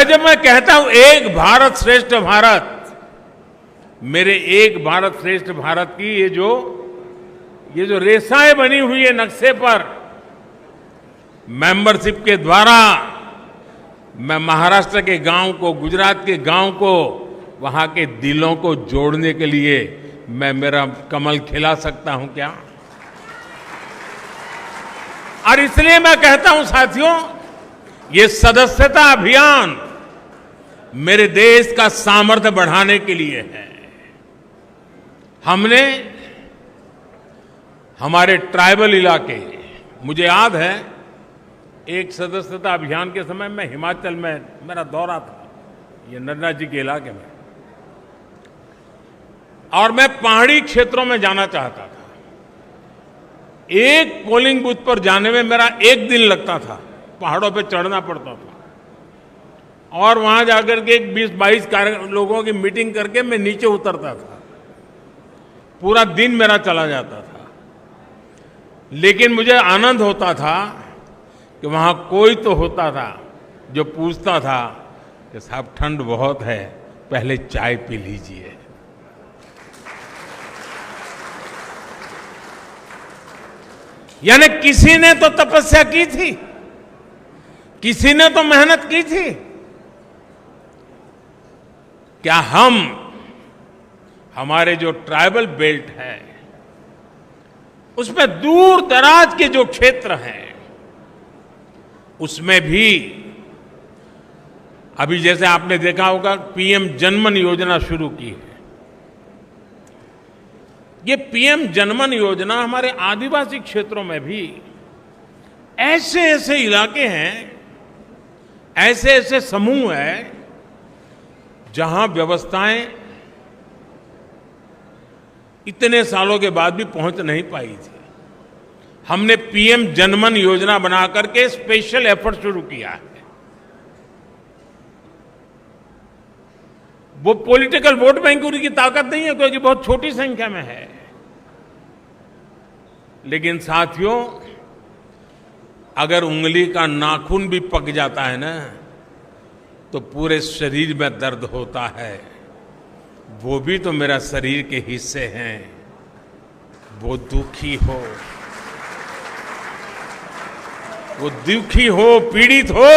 जब मैं कहता हूं एक भारत श्रेष्ठ भारत, मेरे एक भारत श्रेष्ठ भारत की ये जो रेखाएं बनी हुई है नक्शे पर, मेंबरशिप के द्वारा मैं महाराष्ट्र के गांव को, गुजरात के गांव को, वहां के दिलों को जोड़ने के लिए मैं मेरा कमल खिला सकता हूं क्या? और इसलिए मैं कहता हूं साथियों, ये सदस्यता अभियान मेरे देश का सामर्थ्य बढ़ाने के लिए है। हमने हमारे ट्राइबल इलाके, मुझे याद है एक सदस्यता अभियान के समय मैं हिमाचल में मेरा दौरा था, ये नन्ना जी के इलाके में, और मैं पहाड़ी क्षेत्रों में जाना चाहता था। एक पोलिंग बूथ पर जाने में मेरा एक दिन लगता था, पहाड़ों पे चढ़ना पड़ता था और वहां जाकर के 20-22 लोगों की मीटिंग करके मैं नीचे उतरता था। पूरा दिन मेरा चला जाता था, लेकिन मुझे आनंद होता था कि वहां कोई तो होता था जो पूछता था कि साहब ठंड बहुत है, पहले चाय पी लीजिए। यानी किसी ने तो तपस्या की थी, किसी ने तो मेहनत की थी। क्या हमारे जो ट्राइबल बेल्ट है उसमें दूर दराज के जो क्षेत्र हैं उसमें भी अभी जैसे आपने देखा होगा पीएम जनमन योजना शुरू की है। ये पीएम जनमन योजना हमारे आदिवासी क्षेत्रों में भी ऐसे ऐसे इलाके हैं, ऐसे ऐसे समूह हैं जहां व्यवस्थाएं इतने सालों के बाद भी पहुंच नहीं पाई थी। हमने पीएम जनमन योजना बना करके स्पेशल एफर्ट शुरू किया है। वो पॉलिटिकल वोट बैंक की ताकत नहीं है क्योंकि बहुत छोटी संख्या में है, लेकिन साथियों अगर उंगली का नाखून भी पक जाता है ना तो पूरे शरीर में दर्द होता है। वो भी तो मेरा शरीर के हिस्से हैं। वो दुखी हो, वो दुखी हो, पीड़ित हो,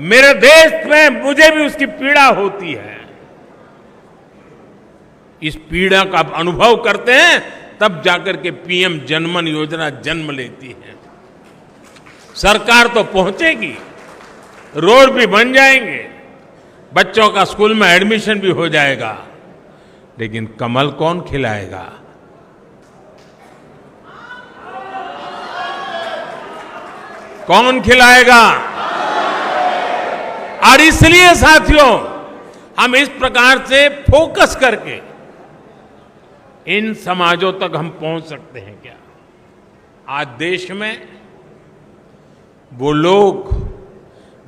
मेरे देश में मुझे भी उसकी पीड़ा होती है। इस पीड़ा का अनुभव करते हैं तब जाकर के पीएम जनमन योजना जन्म लेती है। सरकार तो पहुंचेगी, रोड भी बन जाएंगे, बच्चों का स्कूल में एडमिशन भी हो जाएगा, लेकिन कमल कौन खिलाएगा? कौन खिलाएगा? और इसलिए साथियों हम इस प्रकार से फोकस करके इन समाजों तक हम पहुंच सकते हैं क्या? आज देश में वो लोग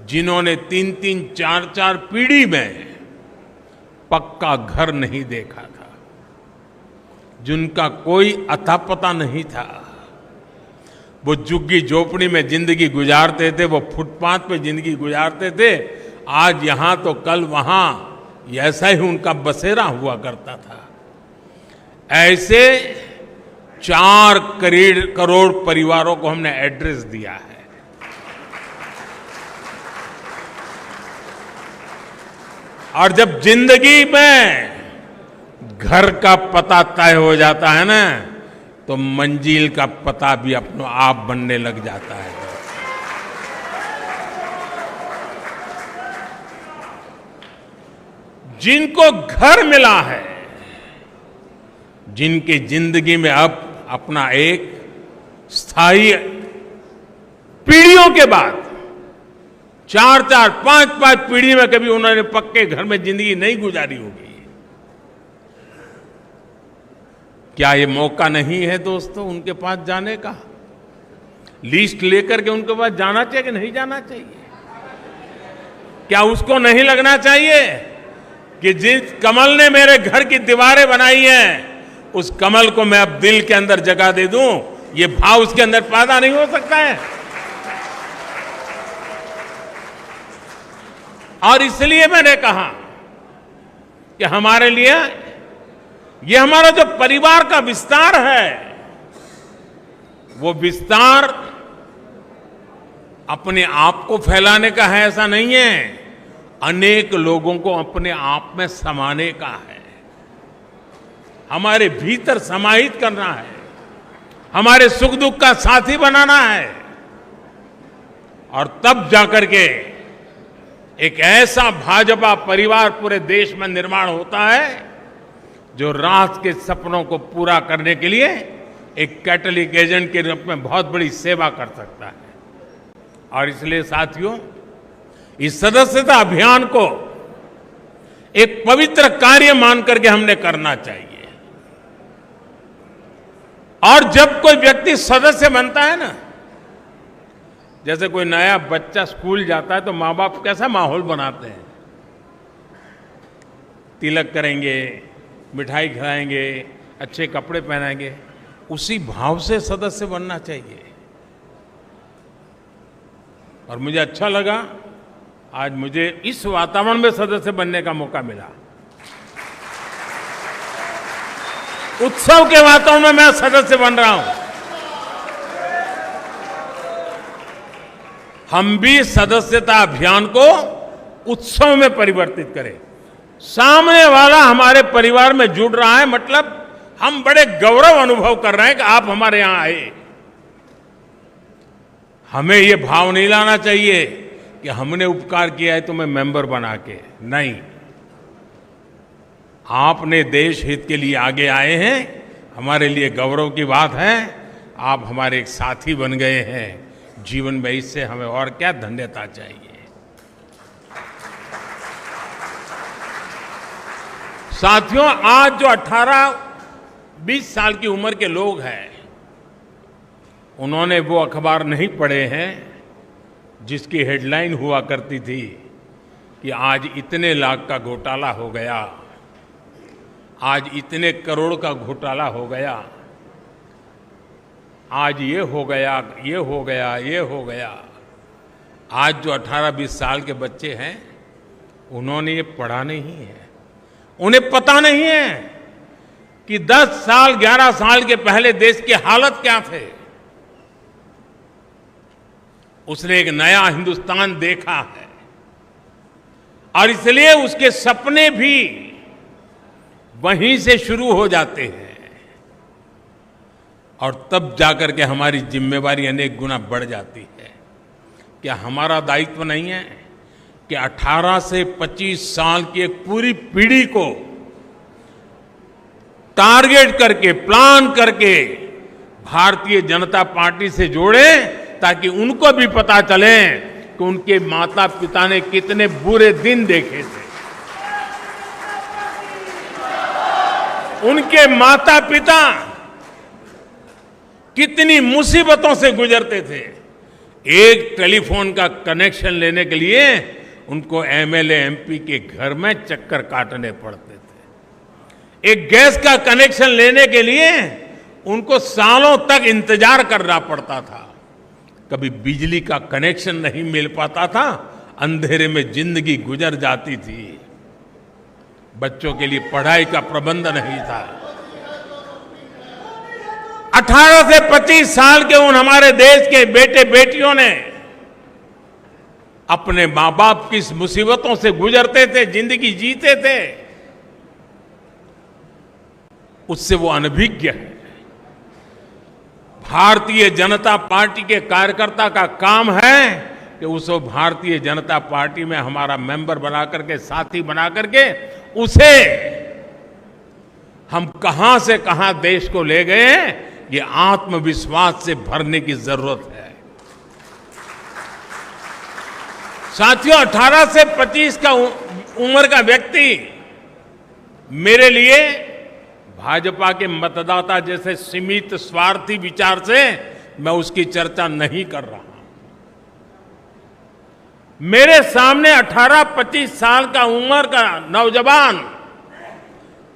जिन्होंने 3-3, 4-4 पीढ़ी में पक्का घर नहीं देखा था, जिनका कोई अता पता नहीं था, वो झुग्गी झोपड़ी में जिंदगी गुजारते थे, वो फुटपाथ पे जिंदगी गुजारते थे, आज यहां तो कल वहां, ऐसा ही उनका बसेरा हुआ करता था। ऐसे 4 करोड़ परिवारों को हमने एड्रेस दिया है। और जब जिंदगी में घर का पता तय हो जाता है ना तो मंजिल का पता भी अपने आप बनने लग जाता है। जिनको घर मिला है, जिनकी जिंदगी में अब अपना एक स्थायी पीढ़ियों के बाद 4-4, 5-5 पीढ़ी में कभी उन्होंने पक्के घर में जिंदगी नहीं गुजारी होगी, क्या ये मौका नहीं है दोस्तों उनके पास जाने का? लिस्ट लेकर के उनके पास जाना चाहिए कि नहीं जाना चाहिए? क्या उसको नहीं लगना चाहिए कि जिस कमल ने मेरे घर की दीवारें बनाई हैं उस कमल को मैं अब दिल के अंदर जगह दे दूं? ये भाव उसके अंदर पैदा नहीं हो सकता है? और इसलिए मैंने कहा कि हमारे लिए ये हमारा जो परिवार का विस्तार है, वो विस्तार अपने आप को फैलाने का है ऐसा नहीं है, अनेक लोगों को अपने आप में समाने का है, हमारे भीतर समाहित करना है, हमारे सुख दुख का साथी बनाना है। और तब जाकर के एक ऐसा भाजपा परिवार पूरे देश में निर्माण होता है जो राष्ट्र के सपनों को पूरा करने के लिए एक कैटलिक एजेंट के रूप में बहुत बड़ी सेवा कर सकता है। और इसलिए साथियों इस सदस्यता अभियान को एक पवित्र कार्य मान करके हमने करना चाहिए। और जब कोई व्यक्ति सदस्य बनता है ना, जैसे कोई नया बच्चा स्कूल जाता है तो माँ बाप कैसा माहौल बनाते हैं, तिलक करेंगे, मिठाई खिलाएंगे, अच्छे कपड़े पहनाएंगे, उसी भाव से सदस्य बनना चाहिए। और मुझे अच्छा लगा आज मुझे इस वातावरण में सदस्य बनने का मौका मिला। उत्सव के वातावरण में मैं सदस्य बन रहा हूं। हम भी सदस्यता अभियान को उत्सव में परिवर्तित करें। सामने वाला हमारे परिवार में जुड़ रहा है, मतलब हम बड़े गौरव अनुभव कर रहे हैं कि आप हमारे यहां आए। हमें ये भाव नहीं लाना चाहिए कि हमने उपकार किया है तुम्हें मेंबर बना के, नहीं। आपने देश हित के लिए आगे आए हैं, हमारे लिए गौरव की बात है। आप हमारे एक साथी बन गए हैं जीवन में, इससे हमें और क्या धन्यता चाहिए। साथियों, आज जो 18-20 साल की उम्र के लोग हैं, उन्होंने वो अखबार नहीं पढ़े हैं जिसकी हेडलाइन हुआ करती थी कि आज इतने लाख का घोटाला हो गया, आज इतने करोड़ का घोटाला हो गया, आज ये हो गया, ये हो गया, ये हो गया। आज जो 18-20 साल के बच्चे हैं, उन्होंने ये पढ़ा नहीं है। उन्हें पता नहीं है कि 10 साल 11 साल के पहले देश की हालत क्या थे। उसने एक नया हिंदुस्तान देखा है और इसलिए उसके सपने भी वहीं से शुरू हो जाते हैं और तब जाकर के हमारी जिम्मेवारी अनेक गुना बढ़ जाती है। क्या हमारा दायित्व नहीं है कि 18 से 25 साल की एक पूरी पीढ़ी को टारगेट करके, प्लान करके भारतीय जनता पार्टी से जोड़े, ताकि उनको भी पता चले कि उनके माता पिता ने कितने बुरे दिन देखे थे, उनके माता पिता कितनी मुसीबतों से गुजरते थे। एक टेलीफोन का कनेक्शन लेने के लिए उनको एमएलए एमपी के घर में चक्कर काटने पड़ते थे। एक गैस का कनेक्शन लेने के लिए उनको सालों तक इंतजार करना पड़ता था। कभी बिजली का कनेक्शन नहीं मिल पाता था, अंधेरे में जिंदगी गुजर जाती थी। बच्चों के लिए पढ़ाई का प्रबंध नहीं था। 18 से 25 साल के उन हमारे देश के बेटे बेटियों ने अपने मां बाप की मुसीबतों से गुजरते थे, जिंदगी जीते थे, उससे वो अनभिज्ञ है। भारतीय जनता पार्टी के कार्यकर्ता का काम है कि उसको भारतीय जनता पार्टी में हमारा मेंबर बना करके, साथी बना करके, उसे हम कहां से कहां देश को ले गए, ये आत्मविश्वास से भरने की जरूरत है। साथियों, 18 से 25 का उम्र का व्यक्ति मेरे लिए भाजपा के मतदाता जैसे सीमित स्वार्थी विचार से मैं उसकी चर्चा नहीं कर रहा। मेरे सामने 18-25 साल का उम्र का नौजवान,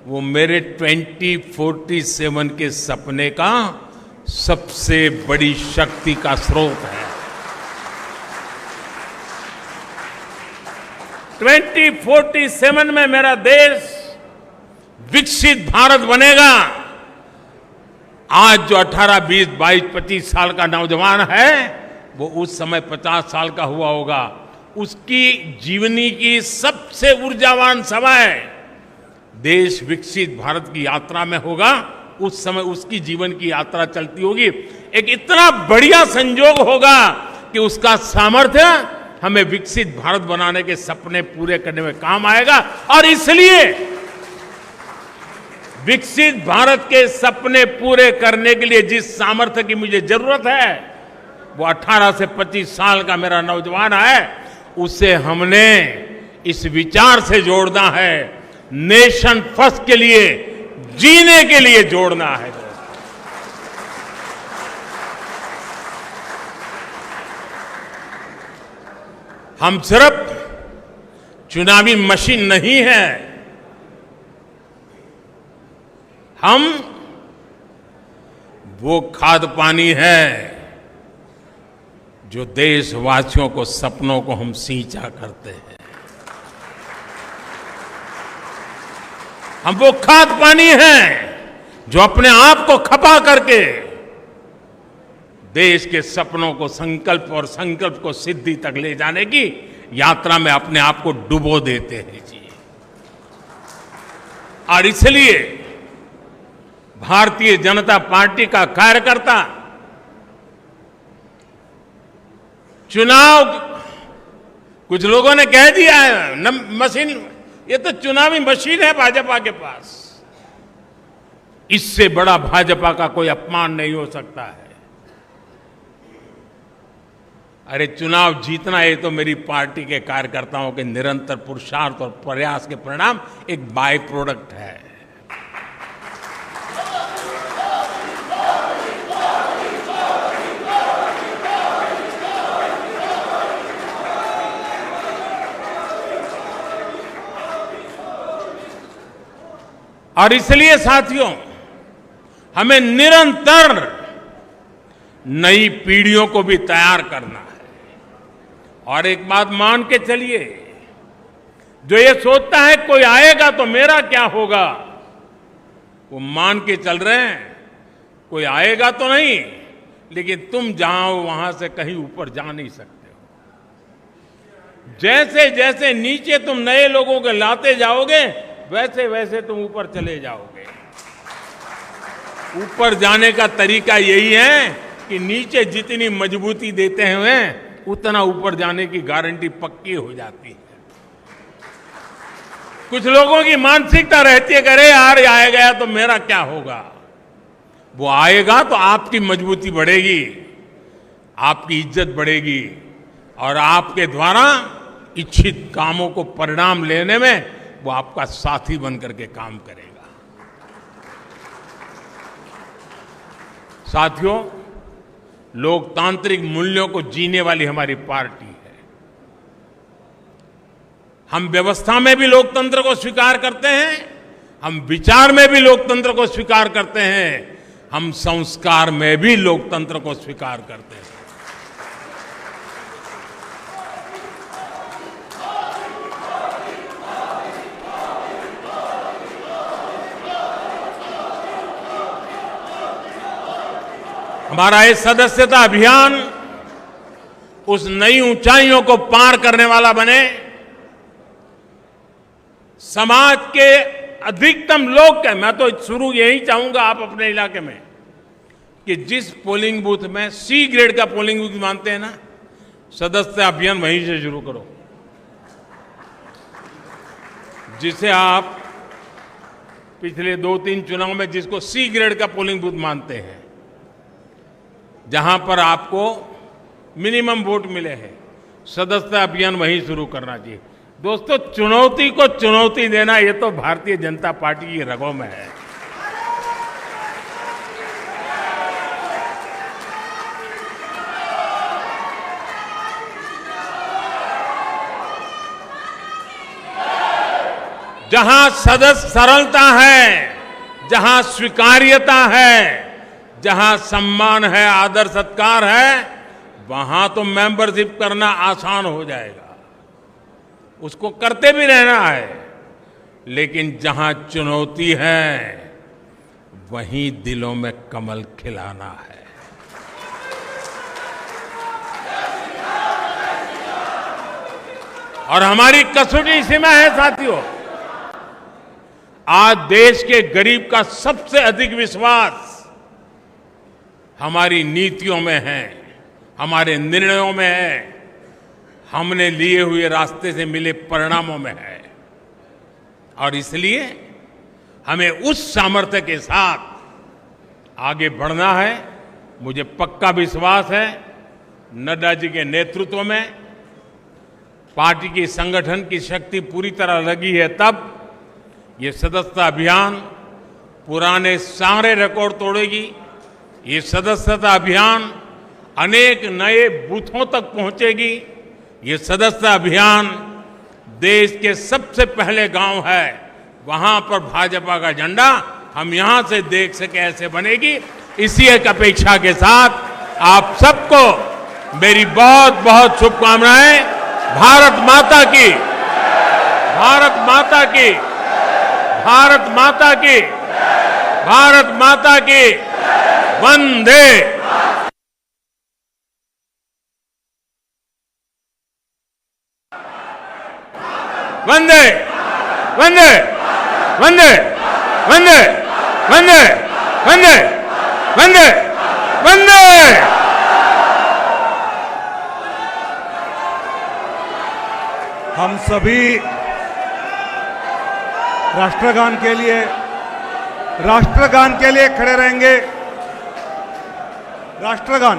वो मेरे 2047 के सपने का सबसे बड़ी शक्ति का स्रोत है। 2047 में मेरा देश विकसित भारत बनेगा। आज जो 18, 20, 22, 25 साल का नौजवान है, वो उस समय 50 साल का हुआ होगा। उसकी जीवनी की सबसे ऊर्जावान समय देश विकसित भारत की यात्रा में होगा। उस समय उसकी जीवन की यात्रा चलती होगी। एक इतना बढ़िया संयोग होगा कि उसका सामर्थ्य हमें विकसित भारत बनाने के सपने पूरे करने में काम आएगा। और इसलिए विकसित भारत के सपने पूरे करने के लिए जिस सामर्थ्य की मुझे जरूरत है, वो 18 से 25 साल का मेरा नौजवान है। उसे हमने इस विचार से जोड़ना है, नेशन फर्स्ट के लिए, जीने के लिए जोड़ना है। हम सिर्फ चुनावी मशीन नहीं है, हम वो खाद पानी है जो देशवासियों को सपनों को हम सींचा करते हैं। हम वो खाद पानी हैं जो अपने आप को खपा करके देश के सपनों को संकल्प और संकल्प को सिद्धि तक ले जाने की यात्रा में अपने आप को डुबो देते हैं जी। और इसलिए भारतीय जनता पार्टी का कार्यकर्ता चुनाव, कुछ लोगों ने कह दिया है मशीन, ये तो चुनावी मशीन है भाजपा के पास। इससे बड़ा भाजपा का कोई अपमान नहीं हो सकता है। अरे चुनाव जीतना ये तो मेरी पार्टी के कार्यकर्ताओं के निरंतर पुरुषार्थ और प्रयास के परिणाम एक बाय प्रोडक्ट है। और इसलिए साथियों, हमें निरंतर नई पीढ़ियों को भी तैयार करना है। और एक बात मान के चलिए, जो ये सोचता है कोई आएगा तो मेरा क्या होगा, वो मान के चल रहे हैं कोई आएगा तो नहीं, लेकिन तुम जहां हो वहां से कहीं ऊपर जा नहीं सकते हो। जैसे जैसे नीचे तुम नए लोगों को लाते जाओगे, वैसे वैसे तुम ऊपर चले जाओगे। ऊपर जाने का तरीका यही है कि नीचे जितनी मजबूती देते हुए उतना ऊपर जाने की गारंटी पक्की हो जाती है। कुछ लोगों की मानसिकता रहती है, अरे यार आए गया तो मेरा क्या होगा। वो आएगा तो आपकी मजबूती बढ़ेगी, आपकी इज्जत बढ़ेगी और आपके द्वारा इच्छित कामों को परिणाम लेने में वो आपका साथी बनकर के काम करेगा। साथियों, लोकतांत्रिक मूल्यों को जीने वाली हमारी पार्टी है। हम व्यवस्था में भी लोकतंत्र को स्वीकार करते हैं, हम विचार में भी लोकतंत्र को स्वीकार करते हैं, हम संस्कार में भी लोकतंत्र को स्वीकार करते हैं। हमारा ये सदस्यता अभियान उस नई ऊंचाइयों को पार करने वाला बने, समाज के अधिकतम लोग के, मैं तो शुरू यही चाहूंगा आप अपने इलाके में, कि जिस पोलिंग बूथ में सी ग्रेड का पोलिंग बूथ मानते हैं ना, सदस्यता अभियान वहीं से शुरू करो। जिसे आप पिछले 2-3 चुनाव में जिसको सी ग्रेड का पोलिंग बूथ मानते हैं, जहां पर आपको मिनिमम वोट मिले हैं, सदस्यता अभियान वहीं शुरू करना चाहिए। दोस्तों, चुनौती को चुनौती देना ये तो भारतीय जनता पार्टी की रगों में है। जहां सदस्य सरलता है, जहां स्वीकार्यता है, जहां सम्मान है, आदर सत्कार है, वहां तो मेंबरशिप करना आसान हो जाएगा, उसको करते भी रहना है। लेकिन जहां चुनौती है, वहीं दिलों में कमल खिलाना है। और हमारी कसौटी सीमा है साथियों। आज देश के गरीब का सबसे अधिक विश्वास हमारी नीतियों में है, हमारे निर्णयों में है, हमने लिए हुए रास्ते से मिले परिणामों में है। और इसलिए हमें उस सामर्थ्य के साथ आगे बढ़ना है। मुझे पक्का विश्वास है, नड्डा जी के नेतृत्व में पार्टी की संगठन की शक्ति पूरी तरह लगी है, तब ये सदस्यता अभियान पुराने सारे रिकॉर्ड तोड़ेगी। ये सदस्यता अभियान अनेक नए बूथों तक पहुंचेगी। ये सदस्यता अभियान देश के सबसे पहले गांव है, वहां पर भाजपा का झंडा हम यहां से देख सके ऐसे बनेगी। इसी एक अपेक्षा के साथ आप सबको मेरी बहुत बहुत शुभकामनाएं। भारत माता की, भारत माता की, भारत माता की, भारत माता की। वंदे। वंदे वंदे वंदे वंदे वंदे वंदे वंदे वंदे। हम सभी राष्ट्रगान के लिए खड़े रहेंगे। राष्ट्रगान।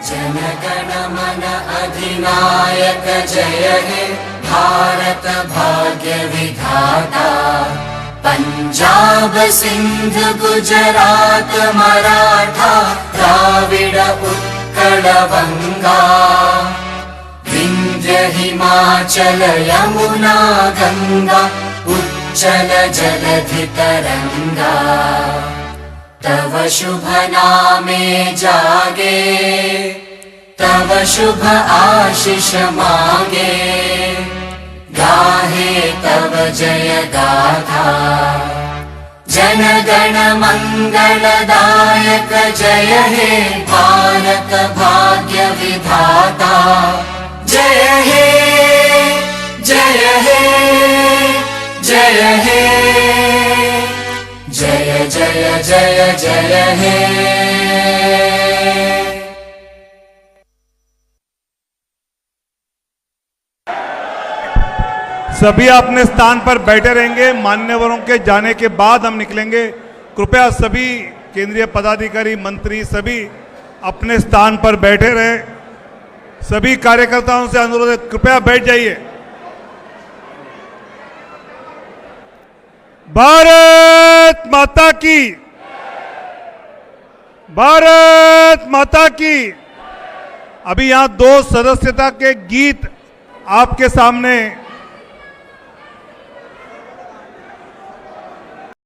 जनगण मन अधिनायक जय हे भारत भाग्य विधाता। पंजाब सिंध गुजरात मराठा द्राविड उत्कल बंगा। विंध्य हिमाचल यमुना गंगा उच्चल जलधि तरंगा। तव शुभ नामे जागे, तव शुभ आशीष मांगे। गाहे तव जय गाथा। जन गण मंगलदायक जय हे भारत भाग्य विधाता। जय हे जय हे जय हे जय जय जय जय हे। सभी अपने स्थान पर बैठे रहेंगे। मान्यवरों के जाने के बाद हम निकलेंगे। कृपया सभी केंद्रीय पदाधिकारी, मंत्री सभी अपने स्थान पर बैठे रहे। सभी कार्यकर्ताओं से अनुरोध है, कृपया बैठ जाइए। भारत माता की, भारत माता की। अभी यहां 2 सदस्यता के गीत आपके सामने